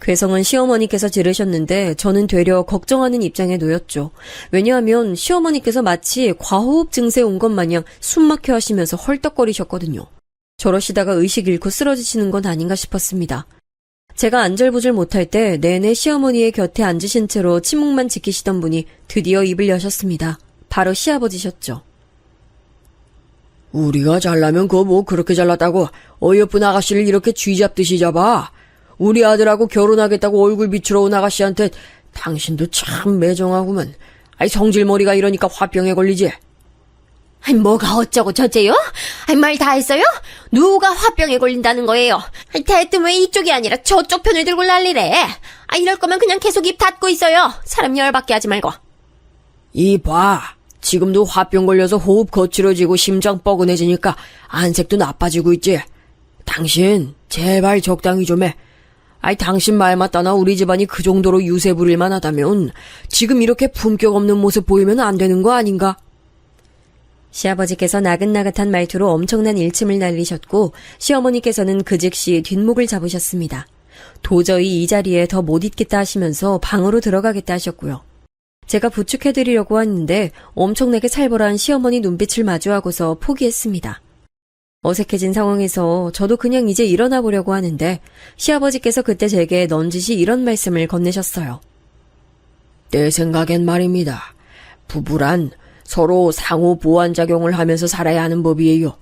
괴성은 시어머니께서 지르셨는데 저는 되려 걱정하는 입장에 놓였죠. 왜냐하면 시어머니께서 마치 과호흡 증세 온 것 마냥 숨막혀 하시면서 헐떡거리셨거든요. 저러시다가 의식 잃고 쓰러지시는 건 아닌가 싶었습니다. 제가 안절부절 못할 때 내내 시어머니의 곁에 앉으신 채로 침묵만 지키시던 분이 드디어 입을 여셨습니다. 바로 시아버지셨죠. 우리가 잘나면 그거 뭐 그렇게 잘났다고 어여쁜 아가씨를 이렇게 쥐잡듯이 잡아. 우리 아들하고 결혼하겠다고 얼굴 비추러 온 아가씨한테 당신도 참 매정하구만. 성질머리가 이러니까 화병에 걸리지. 뭐가 어쩌고 저쩌요? 말 다 했어요? 누가 화병에 걸린다는 거예요? 대뜸 왜 이쪽이 아니라 저쪽 편을 들고 난리래? 이럴 거면 그냥 계속 입 닫고 있어요. 사람 열받게 하지 말고. 봐. 지금도 화병 걸려서 호흡 거칠어지고 심장 뻐근해지니까 안색도 나빠지고 있지. 당신 제발 적당히 좀 해. 당신 말 맞다나 우리 집안이 그 정도로 유세 부릴만 하다면 지금 이렇게 품격 없는 모습 보이면 안 되는 거 아닌가? 시아버지께서 나긋나긋한 말투로 엄청난 일침을 날리셨고 시어머니께서는 그 즉시 뒷목을 잡으셨습니다. 도저히 이 자리에 더 못 있겠다 하시면서 방으로 들어가겠다 하셨고요. 제가 부축해드리려고 했는데 엄청나게 살벌한 시어머니 눈빛을 마주하고서 포기했습니다. 어색해진 상황에서 저도 그냥 이제 일어나 보려고 하는데 시아버지께서 그때 제게 넌지시 이런 말씀을 건네셨어요. 내 생각엔 말입니다. 부부란 서로 상호 보완작용을 하면서 살아야 하는 법이에요.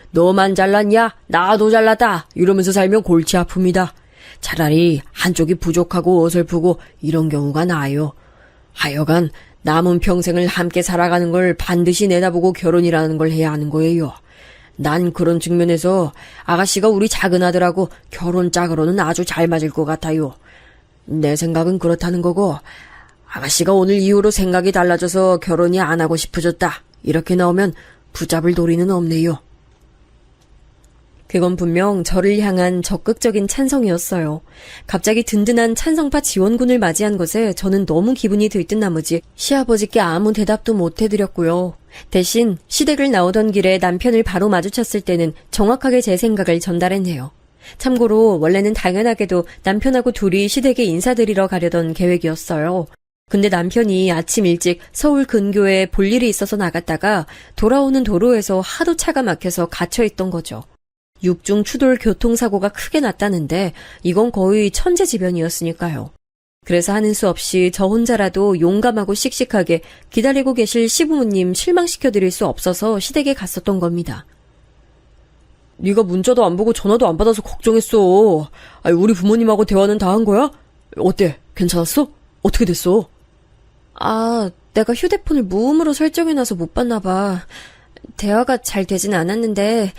너만 잘났냐? 나도 잘났다. 이러면서 살면 골치 아픕니다. 차라리 한쪽이 부족하고 어설프고 이런 경우가 나아요. 하여간 남은 평생을 함께 살아가는 걸 반드시 내다보고 결혼이라는 걸 해야 하는 거예요. 난 그런 측면에서 아가씨가 우리 작은 아들하고 결혼 짝으로는 아주 잘 맞을 것 같아요. 내 생각은 그렇다는 거고, 아가씨가 오늘 이후로 생각이 달라져서 결혼이 안 하고 싶어졌다. 이렇게 나오면 붙잡을 도리는 없네요. 그건 분명 저를 향한 적극적인 찬성이었어요. 갑자기 든든한 찬성파 지원군을 맞이한 것에 저는 너무 기분이 들뜬 나머지 시아버지께 아무 대답도 못 해드렸고요. 대신 시댁을 나오던 길에 남편을 바로 마주쳤을 때는 정확하게 제 생각을 전달했네요. 참고로 원래는 당연하게도 남편하고 둘이 시댁에 인사드리러 가려던 계획이었어요. 근데 남편이 아침 일찍 서울 근교에 볼 일이 있어서 나갔다가 돌아오는 도로에서 하도 차가 막혀서 갇혀있던 거죠. 육중 추돌 교통사고가 크게 났다는데 이건 거의 천재지변이었으니까요. 그래서 하는 수 없이 저 혼자라도 용감하고 씩씩하게 기다리고 계실 시부모님 실망시켜드릴 수 없어서 시댁에 갔었던 겁니다. 네가 문자도 안 보고 전화도 안 받아서 걱정했어. 아니, 우리 부모님하고 대화는 다 한 거야? 어때? 괜찮았어? 어떻게 됐어? 내가 휴대폰을 무음으로 설정해놔서 못 봤나 봐. 대화가 잘 되진 않았는데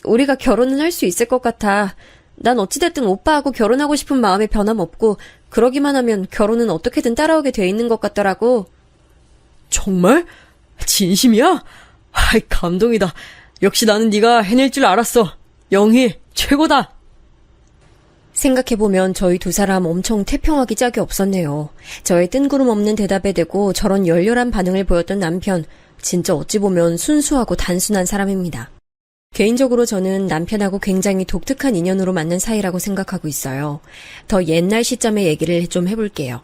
우리가 결혼은 할 수 있을 것 같아. 난 어찌됐든 오빠하고 결혼하고 싶은 마음에 변함없고 그러기만 하면 결혼은 어떻게든 따라오게 돼 있는 것 같더라고. 정말? 진심이야? 아이, 감동이다. 역시 나는 네가 해낼 줄 알았어. 영희, 최고다. 생각해보면 저희 두 사람 엄청 태평하기 짝이 없었네요. 저의 뜬구름 없는 대답에 대고 저런 열렬한 반응을 보였던 남편, 진짜 어찌 보면 순수하고 단순한 사람입니다. 개인적으로 저는 남편하고 굉장히 독특한 인연으로 맞는 사이라고 생각하고 있어요. 더 옛날 시점의 얘기를 좀 해볼게요.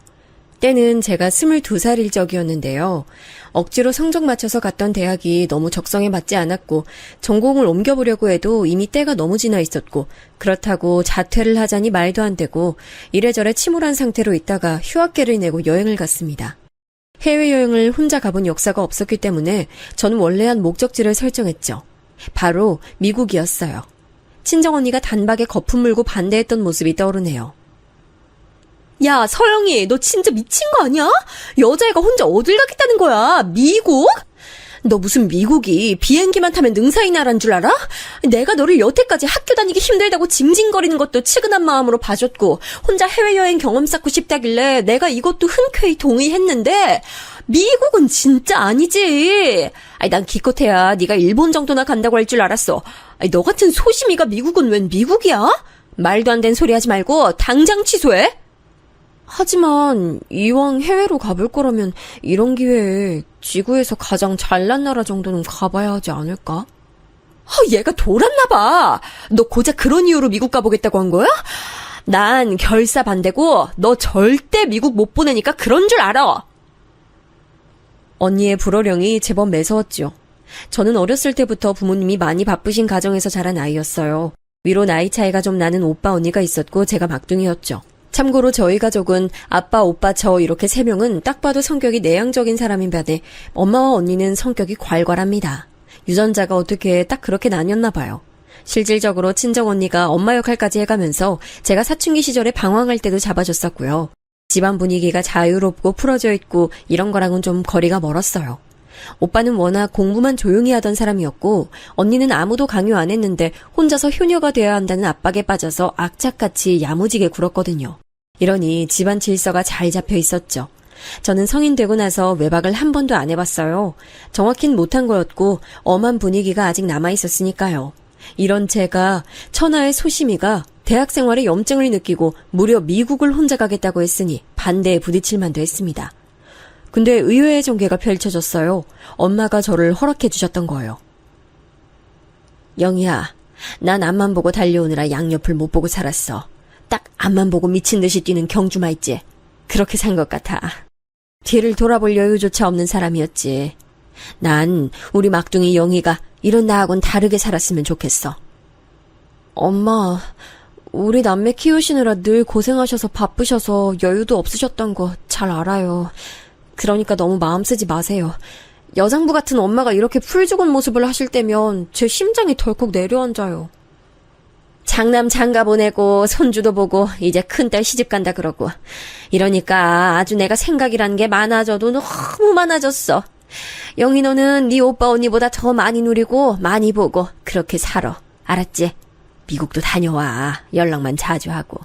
때는 제가 22살일 적이었는데요. 억지로 성적 맞춰서 갔던 대학이 너무 적성에 맞지 않았고 전공을 옮겨보려고 해도 이미 때가 너무 지나 있었고 그렇다고 자퇴를 하자니 말도 안 되고 이래저래 침울한 상태로 있다가 휴학계를 내고 여행을 갔습니다. 해외여행을 혼자 가본 역사가 없었기 때문에 저는 원래 한 목적지를 설정했죠. 바로 미국이었어요. 친정언니가 단박에 거품 물고 반대했던 모습이 떠오르네요. 야, 서영이, 너 진짜 미친 거 아니야? 여자애가 혼자 어딜 가겠다는 거야? 미국? 너 무슨 미국이 비행기만 타면 능사이 나라인 줄 알아? 내가 너를 여태까지 학교 다니기 힘들다고 징징거리는 것도 측은한 마음으로 봐줬고 혼자 해외여행 경험 쌓고 싶다길래 내가 이것도 흔쾌히 동의했는데 미국은 진짜 아니지. 난 기껏해야 네가 일본 정도나 간다고 할 줄 알았어. 너 같은 소심이가 미국은 웬 미국이야? 말도 안 되는 소리 하지 말고 당장 취소해. 하지만 이왕 해외로 가볼 거라면 이런 기회에 지구에서 가장 잘난 나라 정도는 가봐야 하지 않을까? 얘가 돌았나 봐. 너 고작 그런 이유로 미국 가보겠다고 한 거야? 난 결사 반대고 너 절대 미국 못 보내니까 그런 줄 알아. 언니의 불호령이 제법 매서웠죠. 저는 어렸을 때부터 부모님이 많이 바쁘신 가정에서 자란 아이였어요. 위로 나이 차이가 좀 나는 오빠 언니가 있었고 제가 막둥이였죠. 참고로 저희 가족은 아빠, 오빠, 저 이렇게 3명은 딱 봐도 성격이 내향적인 사람인 반에 엄마와 언니는 성격이 괄괄합니다. 유전자가 어떻게 딱 그렇게 나뉘었나 봐요. 실질적으로 친정언니가 엄마 역할까지 해가면서 제가 사춘기 시절에 방황할 때도 잡아줬었고요. 집안 분위기가 자유롭고 풀어져 있고 이런 거랑은 좀 거리가 멀었어요. 오빠는 워낙 공부만 조용히 하던 사람이었고 언니는 아무도 강요 안 했는데 혼자서 효녀가 되어야 한다는 압박에 빠져서 악착같이 야무지게 굴었거든요. 이러니 집안 질서가 잘 잡혀 있었죠. 저는 성인 되고 나서 외박을 한 번도 안 해봤어요. 정확히는 못한 거였고 엄한 분위기가 아직 남아있었으니까요. 이런 제가 천하의 소심이가 대학 생활에 염증을 느끼고 무려 미국을 혼자 가겠다고 했으니 반대에 부딪힐 만도 했습니다. 근데 의외의 전개가 펼쳐졌어요. 엄마가 저를 허락해 주셨던 거예요. 영희야, 난 앞만 보고 달려오느라 양옆을 못 보고 살았어. 딱 앞만 보고 미친 듯이 뛰는 경주마 있지? 그렇게 산 것 같아. 뒤를 돌아볼 여유조차 없는 사람이었지. 난 우리 막둥이 영희가 이런 나하고는 다르게 살았으면 좋겠어. 엄마, 우리 남매 키우시느라 늘 고생하셔서 바쁘셔서 여유도 없으셨던 거 잘 알아요. 그러니까 너무 마음 쓰지 마세요. 여장부 같은 엄마가 이렇게 풀 죽은 모습을 하실 때면 제 심장이 덜컥 내려앉아요. 장남 장가 보내고 손주도 보고 이제 큰딸 시집 간다 그러고 이러니까 아주 내가 생각이란 게 많아져도 너무 많아졌어. 영희 너는 네 오빠 언니보다 더 많이 누리고 많이 보고 그렇게 살아. 알았지? 미국도 다녀와. 연락만 자주 하고.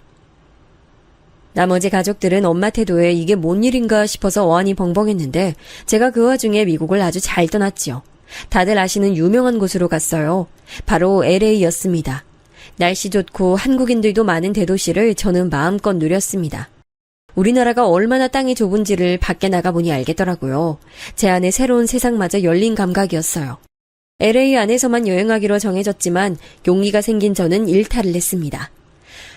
나머지 가족들은 엄마 태도에 이게 뭔 일인가 싶어서 어안이 벙벙했는데 제가 그 와중에 미국을 아주 잘 떠났지요. 다들 아시는 유명한 곳으로 갔어요. 바로 LA였습니다. 날씨 좋고 한국인들도 많은 대도시를 저는 마음껏 누렸습니다. 우리나라가 얼마나 땅이 좁은지를 밖에 나가보니 알겠더라고요. 제 안에 새로운 세상마저 열린 감각이었어요. LA 안에서만 여행하기로 정해졌지만 용기가 생긴 저는 일탈을 했습니다.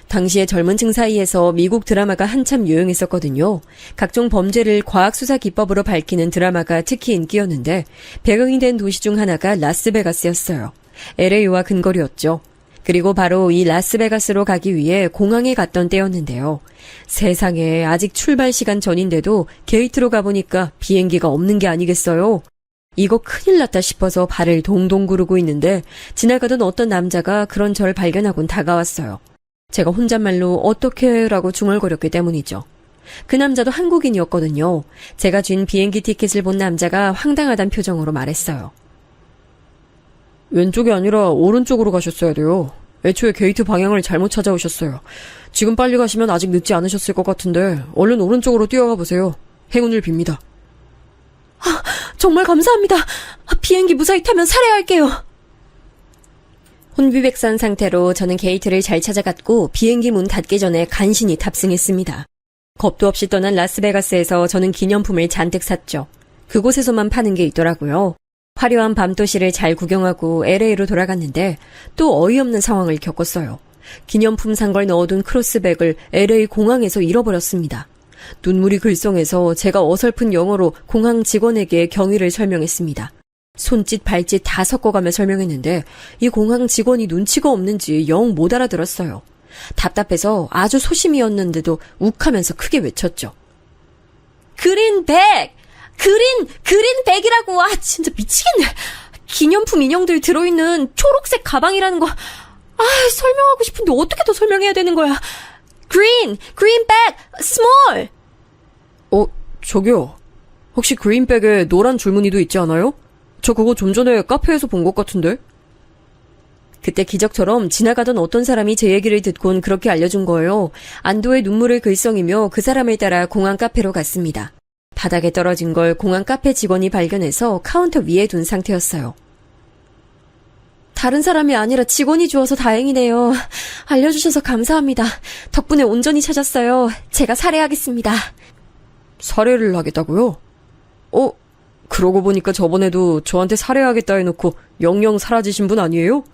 당시에 젊은 층 사이에서 미국 드라마가 한참 유행했었거든요. 각종 범죄를 과학수사 기법으로 밝히는 드라마가 특히 인기였는데 배경이 된 도시 중 하나가 라스베가스였어요. LA와 근거리였죠. 그리고 바로 이 라스베가스로 가기 위해 공항에 갔던 때였는데요. 세상에 아직 출발 시간 전인데도 게이트로 가보니까 비행기가 없는 게 아니겠어요? 이거 큰일 났다 싶어서 발을 동동 구르고 있는데 지나가던 어떤 남자가 그런 저를 발견하곤 다가왔어요. 제가 혼잣말로 어떻게 라고 중얼거렸기 때문이죠. 그 남자도 한국인이었거든요. 제가 쥔 비행기 티켓을 본 남자가 황당하단 표정으로 말했어요. 왼쪽이 아니라 오른쪽으로 가셨어야 돼요. 애초에 게이트 방향을 잘못 찾아오셨어요. 지금 빨리 가시면 아직 늦지 않으셨을 것 같은데 얼른 오른쪽으로 뛰어가 보세요. 행운을 빕니다. 정말 감사합니다. 비행기 무사히 타면 살해할게요. 혼비백산 상태로 저는 게이트를 잘 찾아갔고 비행기 문 닫기 전에 간신히 탑승했습니다. 겁도 없이 떠난 라스베가스에서 저는 기념품을 잔뜩 샀죠. 그곳에서만 파는 게 있더라고요. 화려한 밤도시를 잘 구경하고 LA로 돌아갔는데 또 어이없는 상황을 겪었어요. 기념품 산 걸 넣어둔 크로스백을 LA 공항에서 잃어버렸습니다. 눈물이 글썽해서 제가 어설픈 영어로 공항 직원에게 경위를 설명했습니다. 손짓 발짓 다 섞어가며 설명했는데 이 공항 직원이 눈치가 없는지 영 못 알아들었어요. 답답해서 아주 소심이었는데도 욱하면서 크게 외쳤죠. 그린백! 그린백이라고! 아, 진짜 미치겠네. 기념품 인형들 들어있는 초록색 가방이라는 거. 설명하고 싶은데 어떻게 더 설명해야 되는 거야. 그린백, 스몰! 저기요. 혹시 그린백에 노란 줄무늬도 있지 않아요? 저 그거 좀 전에 카페에서 본 것 같은데? 그때 기적처럼 지나가던 어떤 사람이 제 얘기를 듣곤 그렇게 알려준 거예요. 안도의 눈물을 글썽이며 그 사람을 따라 공항 카페로 갔습니다. 바닥에 떨어진 걸 공항 카페 직원이 발견해서 카운터 위에 둔 상태였어요. 다른 사람이 아니라 직원이 주어서 다행이네요. 알려주셔서 감사합니다. 덕분에 온전히 찾았어요. 제가 살해하겠습니다. 살해를 하겠다고요? 그러고 보니까 저번에도 저한테 살해하겠다 해놓고 영영 사라지신 분 아니에요?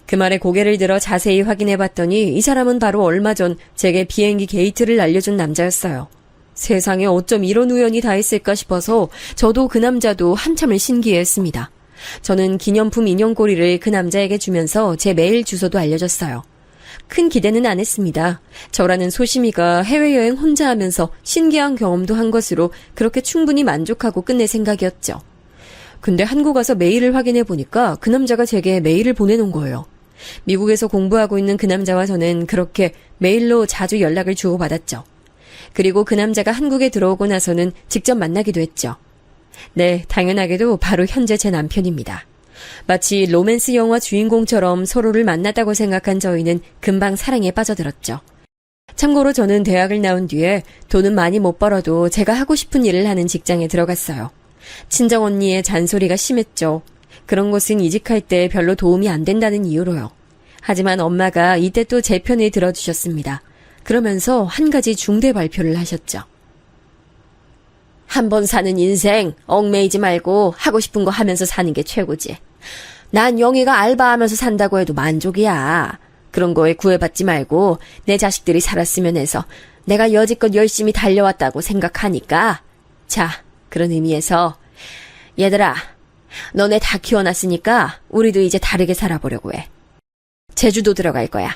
그 말에 고개를 들어 자세히 확인해봤더니 이 사람은 바로 얼마 전 제게 비행기 게이트를 알려준 남자였어요. 세상에 어쩜 이런 우연이 다 있을까 싶어서 저도 그 남자도 한참을 신기해했습니다. 저는 기념품 인형꼬리를 그 남자에게 주면서 제 메일 주소도 알려줬어요. 큰 기대는 안 했습니다. 저라는 소심이가 해외여행 혼자 하면서 신기한 경험도 한 것으로 그렇게 충분히 만족하고 끝낼 생각이었죠. 근데 한국 와서 메일을 확인해보니까 그 남자가 제게 메일을 보내놓은 거예요. 미국에서 공부하고 있는 그 남자와 저는 그렇게 메일로 자주 연락을 주고받았죠. 그리고 그 남자가 한국에 들어오고 나서는 직접 만나기도 했죠. 네, 당연하게도 바로 현재 제 남편입니다. 마치 로맨스 영화 주인공처럼 서로를 만났다고 생각한 저희는 금방 사랑에 빠져들었죠. 참고로 저는 대학을 나온 뒤에 돈은 많이 못 벌어도 제가 하고 싶은 일을 하는 직장에 들어갔어요. 친정언니의 잔소리가 심했죠. 그런 곳은 이직할 때 별로 도움이 안 된다는 이유로요. 하지만 엄마가 이때 또 제 편을 들어주셨습니다. 그러면서 한 가지 중대 발표를 하셨죠. 한 번 사는 인생 얽매이지 말고 하고 싶은 거 하면서 사는 게 최고지. 난 영희가 알바하면서 산다고 해도 만족이야. 그런 거에 구애받지 말고 내 자식들이 살았으면 해서 내가 여지껏 열심히 달려왔다고 생각하니까. 자, 그런 의미에서 얘들아, 너네 다 키워놨으니까 우리도 이제 다르게 살아보려고 해. 제주도 들어갈 거야.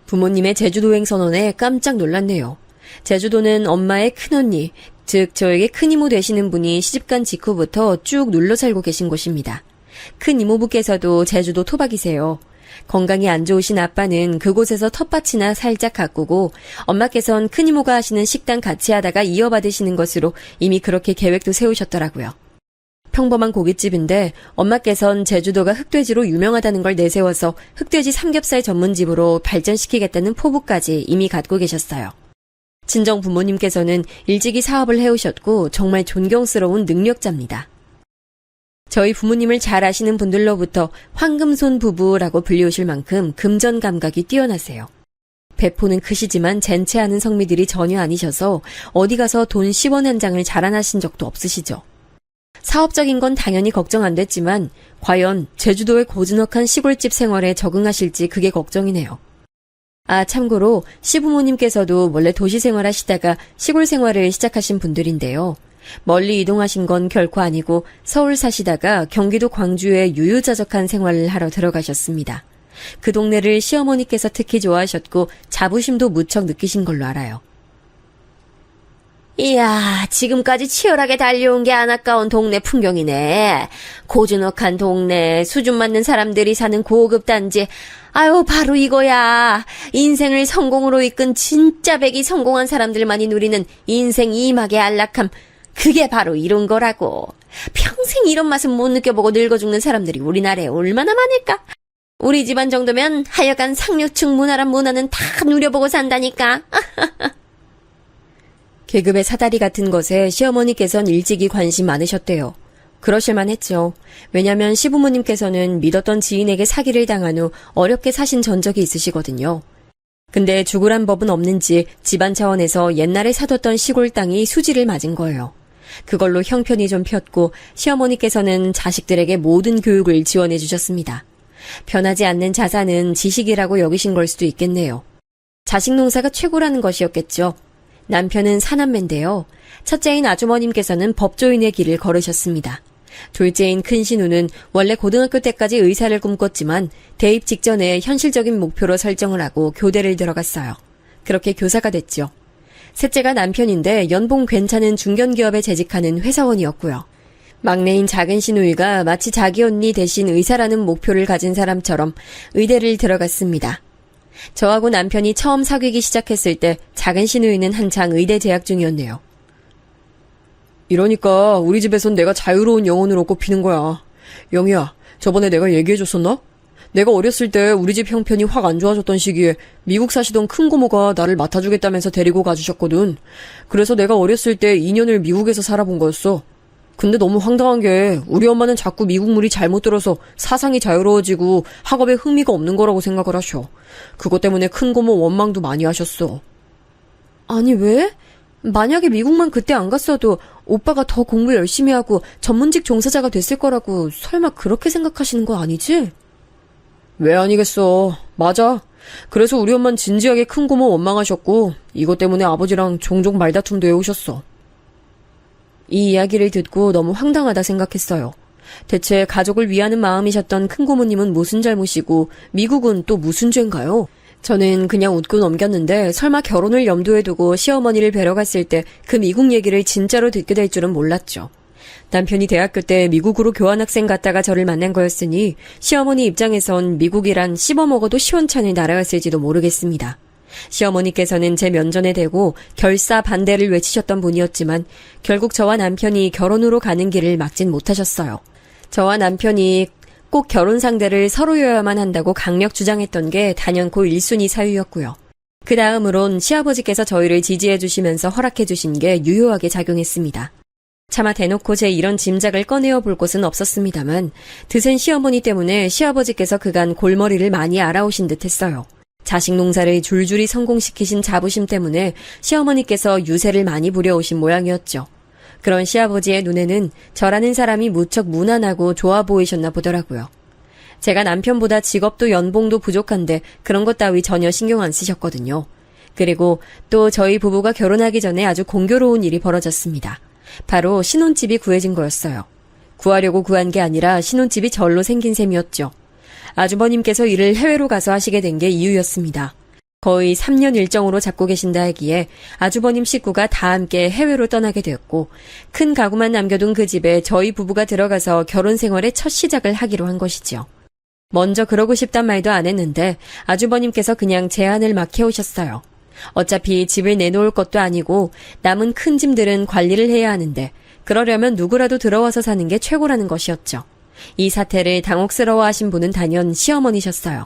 부모님의 제주도행 선언에 깜짝 놀랐네요. 제주도는 엄마의 큰언니, 즉 저에게 큰 이모 되시는 분이 시집간 직후부터 쭉 눌러 살고 계신 곳입니다. 큰 이모부께서도 제주도 토박이세요. 건강이 안 좋으신 아빠는 그곳에서 텃밭이나 살짝 가꾸고 엄마께선 큰 이모가 하시는 식당 같이 하다가 이어받으시는 것으로 이미 그렇게 계획도 세우셨더라고요. 평범한 고깃집인데 엄마께선 제주도가 흑돼지로 유명하다는 걸 내세워서 흑돼지 삼겹살 전문집으로 발전시키겠다는 포부까지 이미 갖고 계셨어요. 친정 부모님께서는 일찍이 사업을 해오셨고 정말 존경스러운 능력자입니다. 저희 부모님을 잘 아시는 분들로부터 황금손 부부라고 불리우실 만큼 금전 감각이 뛰어나세요. 배포는 크시지만 젠체하는 성미들이 전혀 아니셔서 어디 가서 돈 10원 한 장을 자랑하신 적도 없으시죠. 사업적인 건 당연히 걱정 안 됐지만 과연 제주도의 고즈넉한 시골집 생활에 적응하실지 그게 걱정이네요. 아, 참고로 시부모님께서도 원래 도시 생활하시다가 시골 생활을 시작하신 분들인데요. 멀리 이동하신 건 결코 아니고 서울 사시다가 경기도 광주에 유유자적한 생활을 하러 들어가셨습니다. 그 동네를 시어머니께서 특히 좋아하셨고 자부심도 무척 느끼신 걸로 알아요. 이야, 지금까지 치열하게 달려온 게 안 아까운 동네 풍경이네. 고즈넉한 동네, 수준 맞는 사람들이 사는 고급 단지. 아유, 바로 이거야. 인생을 성공으로 이끈 진짜 백이 성공한 사람들만이 누리는 인생 이막의 안락함. 그게 바로 이런 거라고. 평생 이런 맛은 못 느껴보고 늙어 죽는 사람들이 우리나라에 얼마나 많을까? 우리 집안 정도면 하여간 상류층 문화란 문화는 다 누려보고 산다니까. 계급의 사다리 같은 것에 시어머니께선 일찍이 관심 많으셨대요. 그러실만 했죠. 왜냐면 시부모님께서는 믿었던 지인에게 사기를 당한 후 어렵게 사신 전적이 있으시거든요. 근데 죽으란 법은 없는지 집안 차원에서 옛날에 사뒀던 시골 땅이 수지를 맞은 거예요. 그걸로 형편이 좀 폈고 시어머니께서는 자식들에게 모든 교육을 지원해 주셨습니다. 변하지 않는 자산은 지식이라고 여기신 걸 수도 있겠네요. 자식 농사가 최고라는 것이었겠죠. 남편은 사남매인데요. 첫째인 아주머님께서는 법조인의 길을 걸으셨습니다. 둘째인 큰 신우는 원래 고등학교 때까지 의사를 꿈꿨지만 대입 직전에 현실적인 목표로 설정을 하고 교대를 들어갔어요. 그렇게 교사가 됐죠. 셋째가 남편인데 연봉 괜찮은 중견기업에 재직하는 회사원이었고요. 막내인 작은 신우이가 마치 자기 언니 대신 의사라는 목표를 가진 사람처럼 의대를 들어갔습니다. 저하고 남편이 처음 사귀기 시작했을 때 작은 신우이는 한창 의대 재학 중이었네요. 이러니까 우리 집에선 내가 자유로운 영혼으로 꼽히는 거야. 영희야, 저번에 내가 얘기해줬었나? 내가 어렸을 때 우리 집 형편이 확 안 좋아졌던 시기에 미국 사시던 큰 고모가 나를 맡아주겠다면서 데리고 가주셨거든. 그래서 내가 어렸을 때 2년을 미국에서 살아본 거였어. 근데 너무 황당한 게 우리 엄마는 자꾸 미국 물이 잘못 들어서 사상이 자유로워지고 학업에 흥미가 없는 거라고 생각을 하셔. 그것 때문에 큰 고모 원망도 많이 하셨어. 아니 왜? 만약에 미국만 그때 안 갔어도 오빠가 더 공부 열심히 하고 전문직 종사자가 됐을 거라고 설마 그렇게 생각하시는 거 아니지? 왜 아니겠어. 맞아. 그래서 우리 엄마는 진지하게 큰 고모 원망하셨고 이것 때문에 아버지랑 종종 말다툼도 해오셨어. 이 이야기를 듣고 너무 황당하다 생각했어요. 대체 가족을 위하는 마음이셨던 큰 고모님은 무슨 잘못이고 미국은 또 무슨 죄인가요? 저는 그냥 웃고 넘겼는데 설마 결혼을 염두에 두고 시어머니를 뵈러 갔을 때 그 미국 얘기를 진짜로 듣게 될 줄은 몰랐죠. 남편이 대학교 때 미국으로 교환학생 갔다가 저를 만난 거였으니 시어머니 입장에선 미국이란 씹어먹어도 시원찮을 나라였을지도 모르겠습니다. 시어머니께서는 제 면전에 대고 결사 반대를 외치셨던 분이었지만 결국 저와 남편이 결혼으로 가는 길을 막진 못하셨어요. 저와 남편이 꼭 결혼 상대를 서로여야만 한다고 강력 주장했던 게 단연코 1순위 사유였고요. 그 다음으론 시아버지께서 저희를 지지해 주시면서 허락해 주신 게 유효하게 작용했습니다. 차마 대놓고 제 이런 짐작을 꺼내어 볼 곳은 없었습니다만 드센 시어머니 때문에 시아버지께서 그간 골머리를 많이 알아오신 듯 했어요. 자식 농사를 줄줄이 성공시키신 자부심 때문에 시어머니께서 유세를 많이 부려오신 모양이었죠. 그런 시아버지의 눈에는 저라는 사람이 무척 무난하고 좋아 보이셨나 보더라고요. 제가 남편보다 직업도 연봉도 부족한데 그런 것 따위 전혀 신경 안 쓰셨거든요. 그리고 또 저희 부부가 결혼하기 전에 아주 공교로운 일이 벌어졌습니다. 바로 신혼집이 구해진 거였어요. 구하려고 구한 게 아니라 신혼집이 절로 생긴 셈이었죠. 아주버님께서 일을 해외로 가서 하시게 된 게 이유였습니다. 거의 3년 일정으로 잡고 계신다 하기에 아주버님 식구가 다 함께 해외로 떠나게 되었고 큰 가구만 남겨둔 그 집에 저희 부부가 들어가서 결혼 생활의 첫 시작을 하기로 한 것이지요. 먼저 그러고 싶단 말도 안 했는데 아주버님께서 그냥 제안을 막 해오셨어요. 어차피 집을 내놓을 것도 아니고 남은 큰 짐들은 관리를 해야 하는데 그러려면 누구라도 들어와서 사는 게 최고라는 것이었죠. 이 사태를 당혹스러워하신 분은 단연 시어머니셨어요.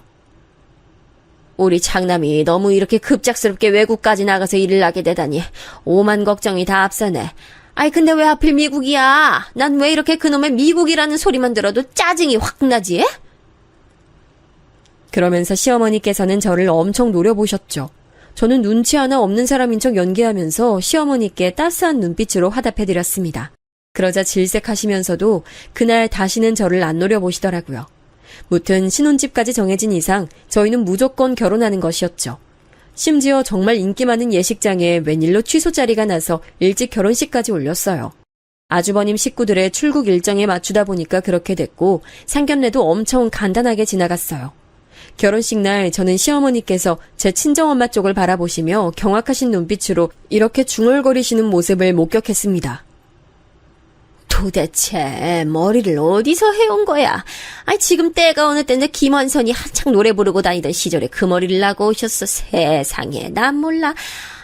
우리 장남이 너무 이렇게 급작스럽게 외국까지 나가서 일을 하게 되다니 오만 걱정이 다 앞서네. 아이 근데 왜 하필 미국이야? 난 왜 이렇게 그놈의 미국이라는 소리만 들어도 짜증이 확 나지? 그러면서 시어머니께서는 저를 엄청 노려보셨죠. 저는 눈치 하나 없는 사람인 척 연기하면서 시어머니께 따스한 눈빛으로 화답해드렸습니다. 그러자 질색하시면서도 그날 다시는 저를 안 노려보시더라고요. 무튼 신혼집까지 정해진 이상 저희는 무조건 결혼하는 것이었죠. 심지어 정말 인기 많은 예식장에 웬일로 취소 자리가 나서 일찍 결혼식까지 올렸어요. 아주버님 식구들의 출국 일정에 맞추다 보니까 그렇게 됐고 상견례도 엄청 간단하게 지나갔어요. 결혼식 날 저는 시어머니께서 제 친정엄마 쪽을 바라보시며 경악하신 눈빛으로 이렇게 중얼거리시는 모습을 목격했습니다. 도대체 머리를 어디서 해온 거야? 아니 지금 때가 어느 때인데 김원선이 한창 노래 부르고 다니던 시절에 그 머리를 나고 오셨어. 세상에 난 몰라.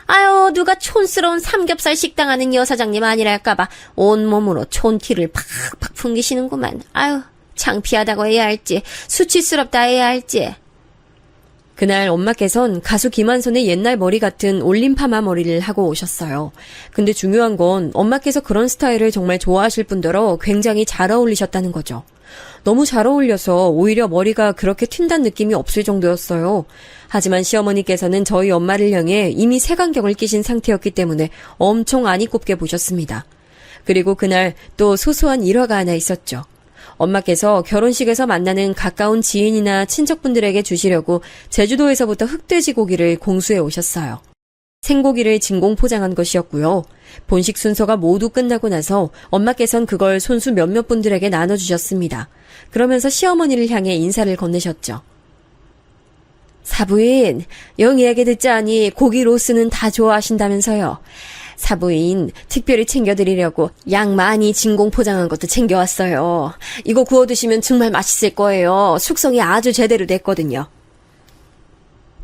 아유 누가 촌스러운 삼겹살 식당 하는 여사장님 아니랄까봐 온몸으로 촌티를 팍팍 풍기시는구만. 아유 창피하다고 해야 할지 수치스럽다 해야 할지. 그날 엄마께선 가수 김한선의 옛날 머리 같은 올림 파마 머리를 하고 오셨어요. 근데 중요한 건 엄마께서 그런 스타일을 정말 좋아하실 뿐더러 굉장히 잘 어울리셨다는 거죠. 너무 잘 어울려서 오히려 머리가 그렇게 튄다는 느낌이 없을 정도였어요. 하지만 시어머니께서는 저희 엄마를 향해 이미 색안경을 끼신 상태였기 때문에 엄청 안이 꼽게 보셨습니다. 그리고 그날 또 소소한 일화가 하나 있었죠. 엄마께서 결혼식에서 만나는 가까운 지인이나 친척분들에게 주시려고 제주도에서부터 흑돼지 고기를 공수해 오셨어요. 생고기를 진공 포장한 것이었고요. 본식 순서가 모두 끝나고 나서 엄마께선 그걸 손수 몇몇 분들에게 나눠주셨습니다. 그러면서 시어머니를 향해 인사를 건네셨죠. 사부인, 영희 얘기 듣자니 고기 로스는 다 좋아하신다면서요. 사부인 특별히 챙겨드리려고 양 많이 진공 포장한 것도 챙겨왔어요. 이거 구워 드시면 정말 맛있을 거예요. 숙성이 아주 제대로 됐거든요.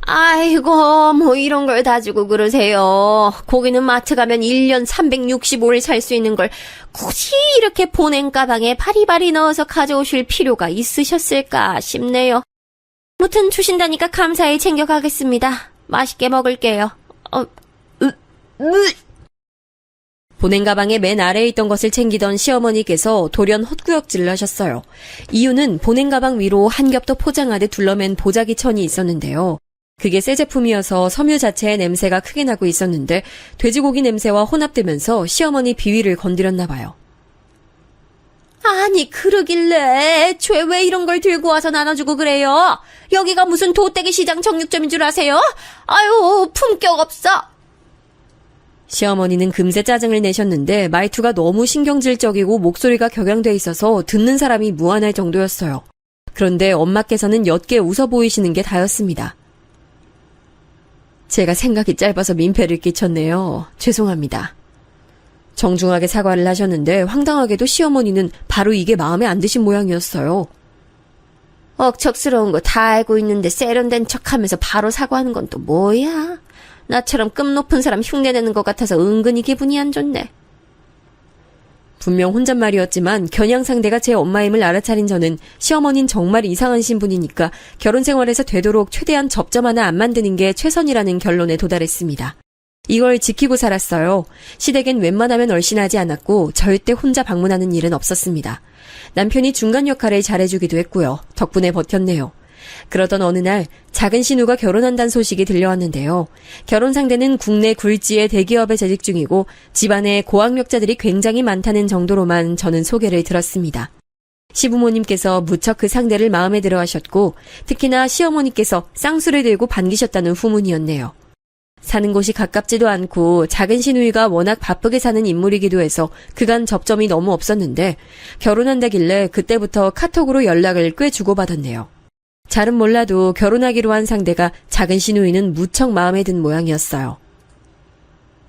아이고 뭐 이런 걸 다 주고 그러세요. 고기는 마트 가면 1년 365일 살 수 있는 걸 굳이 이렇게 보냉 가방에 바리바리 넣어서 가져오실 필요가 있으셨을까 싶네요. 무튼 주신다니까 감사히 챙겨가겠습니다. 맛있게 먹을게요. 보냉 가방의 맨 아래에 있던 것을 챙기던 시어머니께서 돌연 헛구역질을 하셨어요. 이유는 보냉 가방 위로 한 겹 더 포장하듯 둘러맨 보자기 천이 있었는데요. 그게 새 제품이어서 섬유 자체의 냄새가 크게 나고 있었는데 돼지고기 냄새와 혼합되면서 시어머니 비위를 건드렸나 봐요. 아니 그러길래 애초에 왜 이런 걸 들고 와서 나눠주고 그래요? 여기가 무슨 도떼기 시장 정육점인 줄 아세요? 아유 품격 없어. 시어머니는 금세 짜증을 내셨는데 말투가 너무 신경질적이고 목소리가 격양돼 있어서 듣는 사람이 무안할 정도였어요. 그런데 엄마께서는 옅게 웃어 보이시는 게 다였습니다. 제가 생각이 짧아서 민폐를 끼쳤네요. 죄송합니다. 정중하게 사과를 하셨는데 황당하게도 시어머니는 바로 이게 마음에 안 드신 모양이었어요. 억척스러운 거 다 알고 있는데 세련된 척하면서 바로 사과하는 건 또 뭐야? 나처럼 급 높은 사람 흉내내는 것 같아서 은근히 기분이 안 좋네. 분명 혼잣말이었지만 겨냥 상대가 제 엄마임을 알아차린 저는 시어머니는 정말 이상한 신분이니까 결혼 생활에서 되도록 최대한 접점 하나 안 만드는 게 최선이라는 결론에 도달했습니다. 이걸 지키고 살았어요. 시댁엔 웬만하면 얼씬하지 않았고 절대 혼자 방문하는 일은 없었습니다. 남편이 중간 역할을 잘해주기도 했고요. 덕분에 버텼네요. 그러던 어느 날 작은 신우가 결혼한다는 소식이 들려왔는데요. 결혼 상대는 국내 굴지의 대기업에 재직 중이고 집안에 고학력자들이 굉장히 많다는 정도로만 저는 소개를 들었습니다. 시부모님께서 무척 그 상대를 마음에 들어 하셨고 특히나 시어머니께서 쌍수를 들고 반기셨다는 후문이었네요. 사는 곳이 가깝지도 않고 작은 시누이가 워낙 바쁘게 사는 인물이기도 해서 그간 접점이 너무 없었는데 결혼한다길래 그때부터 카톡으로 연락을 꽤 주고받았네요. 잘은 몰라도 결혼하기로 한 상대가 작은 시누이는 무척 마음에 든 모양이었어요.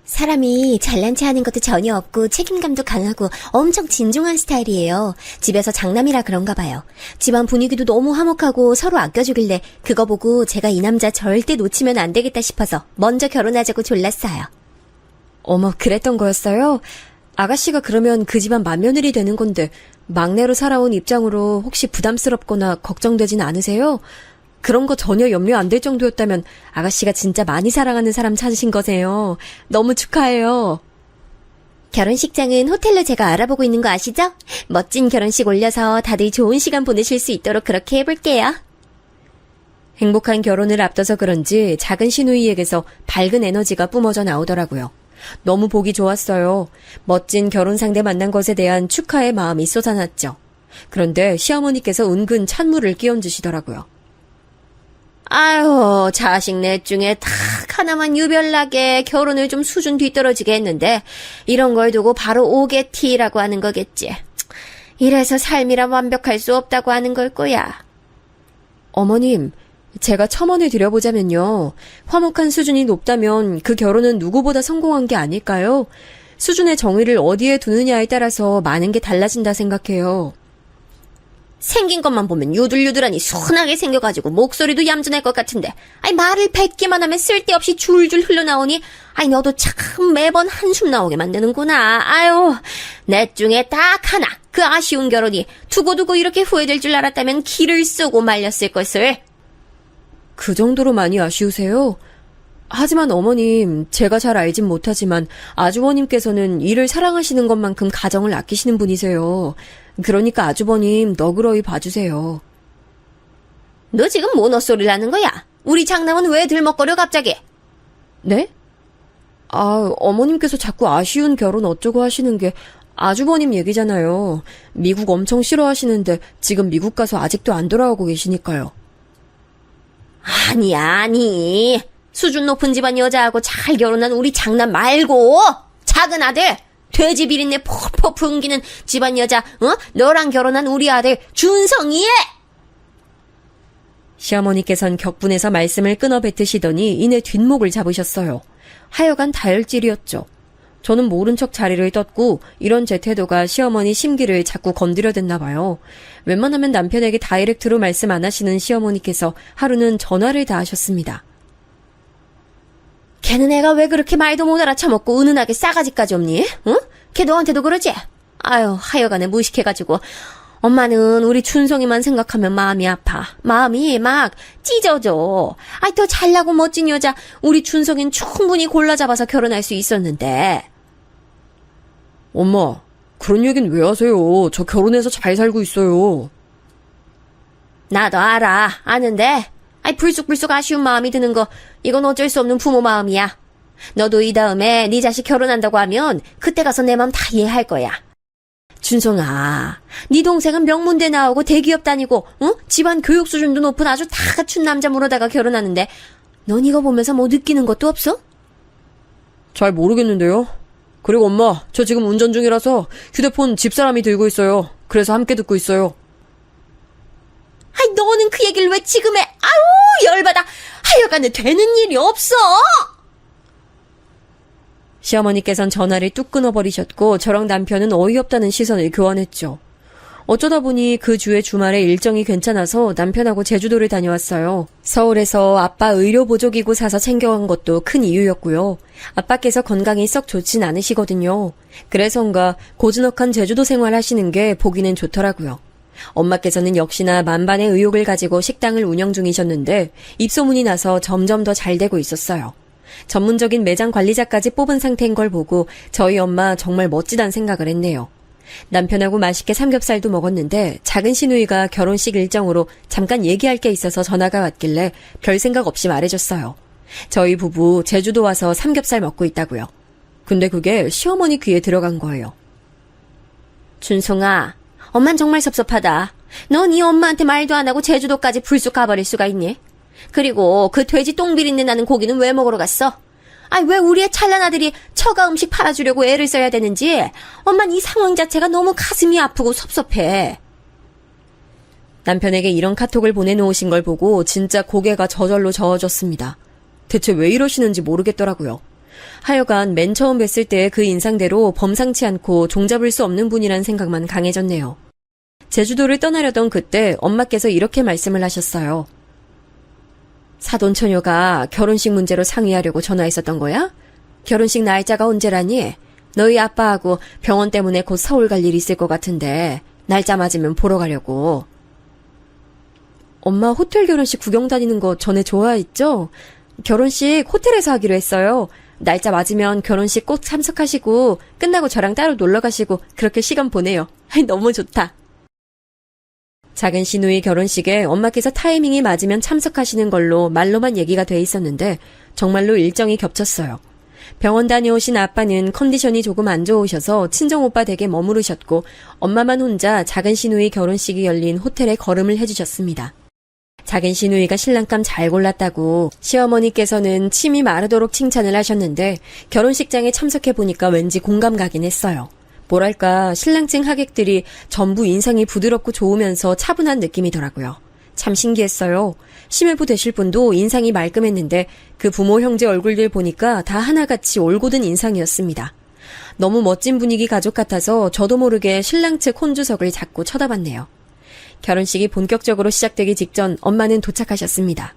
사람이 잘난 체 하는 것도 전혀 없고 책임감도 강하고 엄청 진중한 스타일이에요. 집에서 장남이라 그런가 봐요. 집안 분위기도 너무 화목하고 서로 아껴주길래 그거 보고 제가 이 남자 절대 놓치면 안 되겠다 싶어서 먼저 결혼하자고 졸랐어요. 어머, 그랬던 거였어요? 아가씨가 그러면 그 집안 맏며느리 되는 건데 막내로 살아온 입장으로 혹시 부담스럽거나 걱정되진 않으세요? 그런 거 전혀 염려 안 될 정도였다면 아가씨가 진짜 많이 사랑하는 사람 찾으신 거세요. 너무 축하해요. 결혼식장은 호텔로 제가 알아보고 있는 거 아시죠? 멋진 결혼식 올려서 다들 좋은 시간 보내실 수 있도록 그렇게 해볼게요. 행복한 결혼을 앞둬서 그런지 작은 시누이에게서 밝은 에너지가 뿜어져 나오더라고요. 너무 보기 좋았어요. 멋진 결혼 상대 만난 것에 대한 축하의 마음이 쏟아났죠. 그런데 시어머니께서 은근 찬물을 끼얹으시더라고요. 아유, 자식 넷 중에 딱 하나만 유별나게 결혼을 좀 수준 뒤떨어지게 했는데 이런 걸 두고 바로 오게티라고 하는 거겠지. 이래서 삶이란 완벽할 수 없다고 하는 걸 거야. 어머님, 제가 첨언을 드려보자면요. 화목한 수준이 높다면 그 결혼은 누구보다 성공한 게 아닐까요? 수준의 정의를 어디에 두느냐에 따라서 많은 게 달라진다 생각해요. 생긴 것만 보면 유들유들하니 순하게 생겨가지고 목소리도 얌전할 것 같은데 말을 100개만 하면 쓸데없이 줄줄 흘러나오니 너도 참 매번 한숨 나오게 만드는구나. 아유, 넷 중에 딱 하나 그 아쉬운 결혼이 두고두고 이렇게 후회될 줄 알았다면 기를 쓰고 말렸을 것을. 그 정도로 많이 아쉬우세요? 하지만 어머님, 제가 잘 알진 못하지만 아주버님께서는 일을 사랑하시는 것만큼 가정을 아끼시는 분이세요. 그러니까 아주버님 너그러이 봐주세요. 너 지금 뭔 헛소리를 하는 거야? 우리 장남은 왜 들먹거려 갑자기? 네? 어머님께서 자꾸 아쉬운 결혼 어쩌고 하시는 게 아주버님 얘기잖아요. 미국 엄청 싫어하시는데 지금 미국 가서 아직도 안 돌아오고 계시니까요. 아니. 수준 높은 집안 여자하고 잘 결혼한 우리 장남 말고 작은 아들, 돼지 비린내 퍽퍽 풍기는 집안 여자, 너랑 결혼한 우리 아들 준성이! 시어머니께선 격분해서 말씀을 끊어 뱉으시더니 이내 뒷목을 잡으셨어요. 하여간 다혈질이었죠. 저는 모른 척 자리를 떴고 이런 제 태도가 시어머니 심기를 자꾸 건드려댔나 봐요. 웬만하면 남편에게 다이렉트로 말씀 안 하시는 시어머니께서 하루는 전화를 다 하셨습니다. 걔는 애가 왜 그렇게 말도 못 알아쳐먹고 은은하게 싸가지까지 없니? 응? 걔 너한테도 그러지? 아유, 하여간에 무식해가지고 엄마는 우리 춘성이만 생각하면 마음이 아파. 마음이 막 찢어져. 더 잘나고 멋진 여자 우리 춘성이는 충분히 골라 잡아서 결혼할 수 있었는데. 엄마, 그런 얘기는 왜 하세요? 저 결혼해서 잘 살고 있어요. 나도 알아. 아는데 불쑥불쑥 아쉬운 마음이 드는 거 이건 어쩔 수 없는 부모 마음이야. 너도 이 다음에 네 자식 결혼한다고 하면 그때 가서 내 마음 다 이해할 거야. 준성아, 네 동생은 명문대 나오고 대기업 다니고 집안 교육 수준도 높은 아주 다 갖춘 남자 물어다가 결혼하는데 넌 이거 보면서 뭐 느끼는 것도 없어? 잘 모르겠는데요. 그리고 엄마, 저 지금 운전 중이라서 휴대폰 집사람이 들고 있어요. 그래서 함께 듣고 있어요. 너는 그 얘기를 왜 지금 해? 아우, 열받아. 하여간에 되는 일이 없어. 시어머니께선 전화를 뚝 끊어버리셨고 저랑 남편은 어이없다는 시선을 교환했죠. 어쩌다 보니 그 주에 주말에 일정이 괜찮아서 남편하고 제주도를 다녀왔어요. 서울에서 아빠 의료보조기구 사서 챙겨간 것도 큰 이유였고요. 아빠께서 건강이 썩 좋진 않으시거든요. 그래서인가 고즈넉한 제주도 생활 하시는 게 보기는 좋더라고요. 엄마께서는 역시나 만반의 의욕을 가지고 식당을 운영 중이셨는데 입소문이 나서 점점 더 잘 되고 있었어요. 전문적인 매장 관리자까지 뽑은 상태인 걸 보고 저희 엄마 정말 멋지단 생각을 했네요. 남편하고 맛있게 삼겹살도 먹었는데 작은 시누이가 결혼식 일정으로 잠깐 얘기할 게 있어서 전화가 왔길래 별 생각 없이 말해줬어요. 저희 부부 제주도 와서 삼겹살 먹고 있다고요. 근데 그게 시어머니 귀에 들어간 거예요. 준성아, 엄만 정말 섭섭하다. 넌 이 엄마한테 말도 안 하고 제주도까지 불쑥 가버릴 수가 있니? 그리고 그 돼지 똥 비린내 나는 고기는 왜 먹으러 갔어? 왜 우리의 찰난 아들이 처가 음식 팔아주려고 애를 써야 되는지 엄만 이 상황 자체가 너무 가슴이 아프고 섭섭해. 남편에게 이런 카톡을 보내놓으신 걸 보고 진짜 고개가 저절로 저어졌습니다. 대체 왜 이러시는지 모르겠더라고요. 하여간 맨 처음 뵀을 때 그 인상대로 범상치 않고 종잡을 수 없는 분이란 생각만 강해졌네요. 제주도를 떠나려던 그때 엄마께서 이렇게 말씀을 하셨어요. 사돈처녀가 결혼식 문제로 상의하려고 전화했었던 거야? 결혼식 날짜가 언제라니? 너희 아빠하고 병원 때문에 곧 서울 갈 일이 있을 것 같은데 날짜 맞으면 보러 가려고. 엄마 호텔 결혼식 구경 다니는 거 전에 좋아했죠? 결혼식 호텔에서 하기로 했어요. 날짜 맞으면 결혼식 꼭 참석하시고 끝나고 저랑 따로 놀러 가시고 그렇게 시간 보내요. 너무 좋다. 작은 시누이 결혼식에 엄마께서 타이밍이 맞으면 참석하시는 걸로 말로만 얘기가 돼 있었는데 정말로 일정이 겹쳤어요. 병원 다녀오신 아빠는 컨디션이 조금 안 좋으셔서 친정오빠 댁에 머무르셨고 엄마만 혼자 작은 시누이 결혼식이 열린 호텔에 걸음을 해주셨습니다. 작은 시누이가 신랑감 잘 골랐다고 시어머니께서는 침이 마르도록 칭찬을 하셨는데 결혼식장에 참석해보니까 왠지 공감 가긴 했어요. 뭐랄까 신랑층 하객들이 전부 인상이 부드럽고 좋으면서 차분한 느낌이더라고요. 참 신기했어요. 시매부 되실 분도 인상이 말끔했는데 그 부모 형제 얼굴들 보니까 다 하나같이 올곧은 인상이었습니다. 너무 멋진 분위기 가족 같아서 저도 모르게 신랑 측 혼주석을 자꾸 쳐다봤네요. 결혼식이 본격적으로 시작되기 직전 엄마는 도착하셨습니다.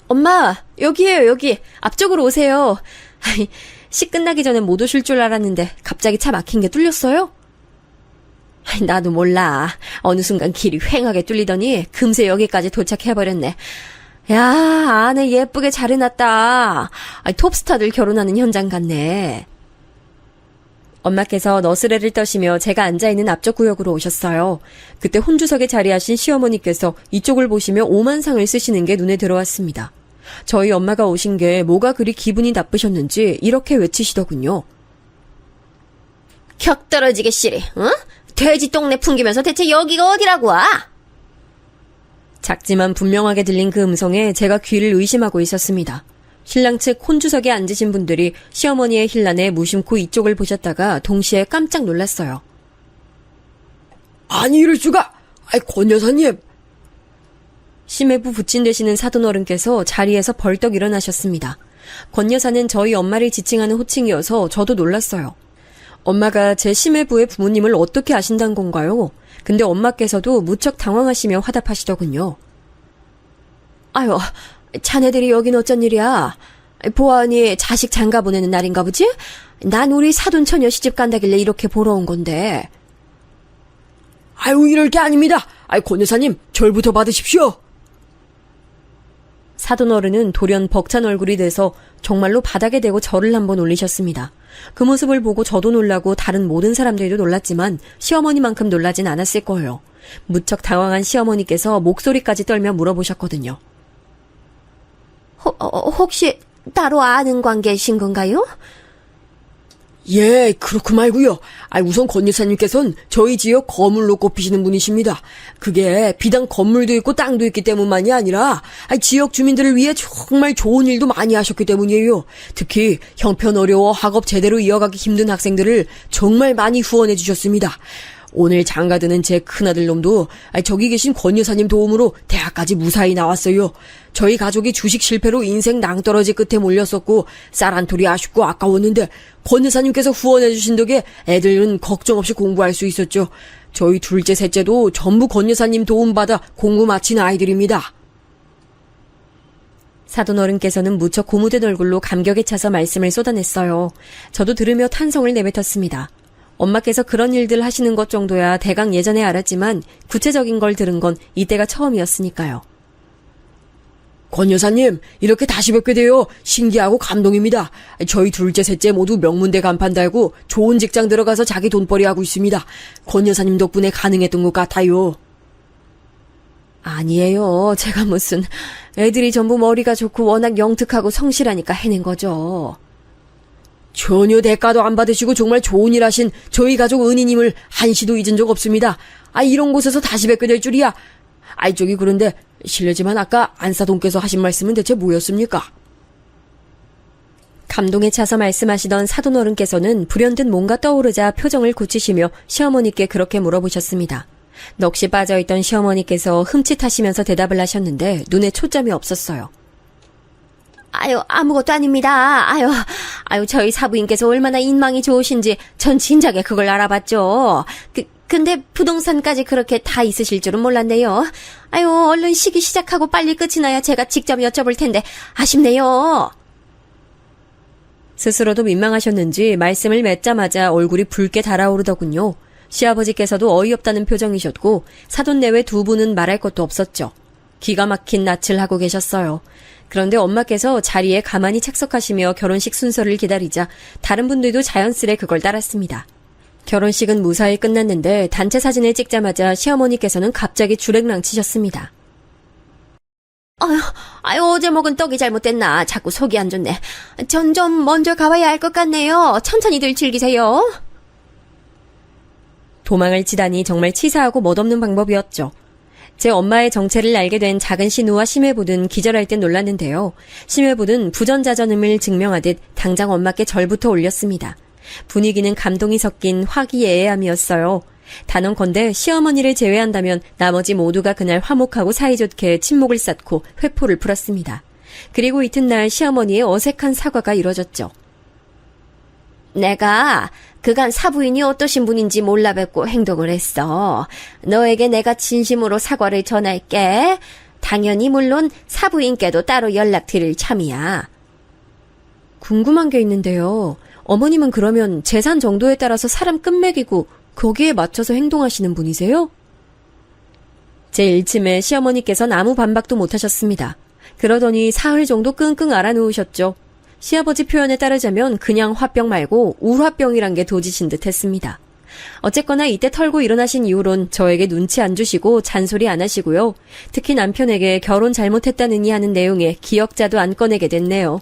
엄마, 여기에요, 여기. 앞쪽으로 오세요. 식 끝나기 전에 못 오실 줄 알았는데 갑자기 차 막힌 게 뚫렸어요? 나도 몰라. 어느 순간 길이 휑하게 뚫리더니 금세 여기까지 도착해버렸네. 야, 안에 예쁘게 잘 해놨다. 톱스타들 결혼하는 현장 같네. 엄마께서 너스레를 떠시며 제가 앉아있는 앞쪽 구역으로 오셨어요. 그때 혼주석에 자리하신 시어머니께서 이쪽을 보시며 오만상을 쓰시는 게 눈에 들어왔습니다. 저희 엄마가 오신 게 뭐가 그리 기분이 나쁘셨는지 이렇게 외치시더군요. 격 떨어지게 씨리, 응? 돼지 똥내 풍기면서 대체 여기가 어디라고 와? 작지만 분명하게 들린 그 음성에 제가 귀를 의심하고 있었습니다. 신랑 측 혼주석에 앉으신 분들이 시어머니의 힐난에 무심코 이쪽을 보셨다가 동시에 깜짝 놀랐어요. 아니 이럴 수가. 권 여사님. 심해부 부친 되시는 사돈어른께서 자리에서 벌떡 일어나셨습니다. 권 여사는 저희 엄마를 지칭하는 호칭이어서 저도 놀랐어요. 엄마가 제 심해부의 부모님을 어떻게 아신다는 건가요? 근데 엄마께서도 무척 당황하시며 화답하시더군요. 아유, 자네들이 여긴 어쩐 일이야? 보아하니 자식 장가 보내는 날인가 보지? 난 우리 사돈처녀 시집 간다길래 이렇게 보러 온 건데. 아유 이럴 게 아닙니다. 권 여사님 절부터 받으십시오. 사돈어른은 돌연 벅찬 얼굴이 돼서 정말로 바닥에 대고 절을 한번 올리셨습니다. 그 모습을 보고 저도 놀라고 다른 모든 사람들도 놀랐지만 시어머니만큼 놀라진 않았을 거예요. 무척 당황한 시어머니께서 목소리까지 떨며 물어보셨거든요. 혹시 따로 아는 관계이신 건가요? 예, 그렇고 말고요. 우선 권 여사님께서는 저희 지역 거물로 꼽히시는 분이십니다. 그게 비단 건물도 있고 땅도 있기 때문만이 아니라 지역 주민들을 위해 정말 좋은 일도 많이 하셨기 때문이에요. 특히 형편 어려워 학업 제대로 이어가기 힘든 학생들을 정말 많이 후원해 주셨습니다. 오늘 장가드는 제 큰아들 놈도 저기 계신 권 여사님 도움으로 대학까지 무사히 나왔어요. 저희 가족이 주식 실패로 인생 낭떠러지 끝에 몰렸었고 쌀 한 톨이 아쉽고 아까웠는데 권 여사님께서 후원해 주신 덕에 애들은 걱정 없이 공부할 수 있었죠. 저희 둘째 셋째도 전부 권 여사님 도움받아 공부 마친 아이들입니다. 사돈어른께서는 무척 고무된 얼굴로 감격에 차서 말씀을 쏟아냈어요. 저도 들으며 탄성을 내뱉었습니다. 엄마께서 그런 일들 하시는 것 정도야 대강 예전에 알았지만 구체적인 걸 들은 건 이때가 처음이었으니까요. 권 여사님, 이렇게 다시 뵙게 되어 신기하고 감동입니다. 저희 둘째 셋째 모두 명문대 간판 달고 좋은 직장 들어가서 자기 돈벌이 하고 있습니다. 권 여사님 덕분에 가능했던 것 같아요. 아니에요. 제가 무슨 애들이 전부 머리가 좋고 워낙 영특하고 성실하니까 해낸 거죠. 전혀 대가도 안 받으시고 정말 좋은 일 하신 저희 가족 은희님을 한시도 잊은 적 없습니다. 이런 곳에서 다시 뵙게 될 줄이야. 저기 그런데 실례지만 아까 안사돈께서 하신 말씀은 대체 뭐였습니까? 감동에 차서 말씀하시던 사돈어른께서는 불현듯 뭔가 떠오르자 표정을 굳히시며 시어머니께 그렇게 물어보셨습니다. 넋이 빠져있던 시어머니께서 흠칫하시면서 대답을 하셨는데 눈에 초점이 없었어요. 아유, 아무것도 아닙니다. 아유, 저희 사부인께서 얼마나 인망이 좋으신지 전 진작에 그걸 알아봤죠. 근데 부동산까지 그렇게 다 있으실 줄은 몰랐네요. 아유, 얼른 시기 시작하고 빨리 끝이 나야 제가 직접 여쭤볼 텐데 아쉽네요. 스스로도 민망하셨는지 말씀을 맺자마자 얼굴이 붉게 달아오르더군요. 시아버지께서도 어이없다는 표정이셨고 사돈 내외 두 분은 말할 것도 없었죠. 기가 막힌 낯을 하고 계셨어요. 그런데 엄마께서 자리에 가만히 착석하시며 결혼식 순서를 기다리자 다른 분들도 자연스레 그걸 따랐습니다. 결혼식은 무사히 끝났는데 단체 사진을 찍자마자 시어머니께서는 갑자기 주랭랑 치셨습니다. 아유, 어제 먹은 떡이 잘못됐나. 자꾸 속이 안 좋네. 전 좀 먼저 가봐야 할 것 같네요. 천천히들 즐기세요. 도망을 치다니 정말 치사하고 멋없는 방법이었죠. 제 엄마의 정체를 알게 된 작은 신우와 심해보든 기절할 땐 놀랐는데요. 심해보든 부전자전음을 증명하듯 당장 엄마께 절부터 올렸습니다. 분위기는 감동이 섞인 화기애애함이었어요. 단언컨대 시어머니를 제외한다면 나머지 모두가 그날 화목하고 사이좋게 친목을 쌓고 회포를 풀었습니다. 그리고 이튿날 시어머니의 어색한 사과가 이뤄졌죠. 내가 그간 사부인이 어떠신 분인지 몰라 뵙고 행동을 했어. 너에게 내가 진심으로 사과를 전할게. 당연히 물론 사부인께도 따로 연락드릴 참이야. 궁금한 게 있는데요. 어머님은 그러면 재산 정도에 따라서 사람 끝매기고 거기에 맞춰서 행동하시는 분이세요? 제 일침에 시어머니께서는 아무 반박도 못하셨습니다. 그러더니 사흘 정도 끙끙 앓아누우셨죠. 시아버지 표현에 따르자면 그냥 화병 말고 우화병이란 게 도지신 듯 했습니다. 어쨌거나 이때 털고 일어나신 이후론 저에게 눈치 안 주시고 잔소리 안 하시고요. 특히 남편에게 결혼 잘못했다느니 하는 내용의 기억자도 안 꺼내게 됐네요.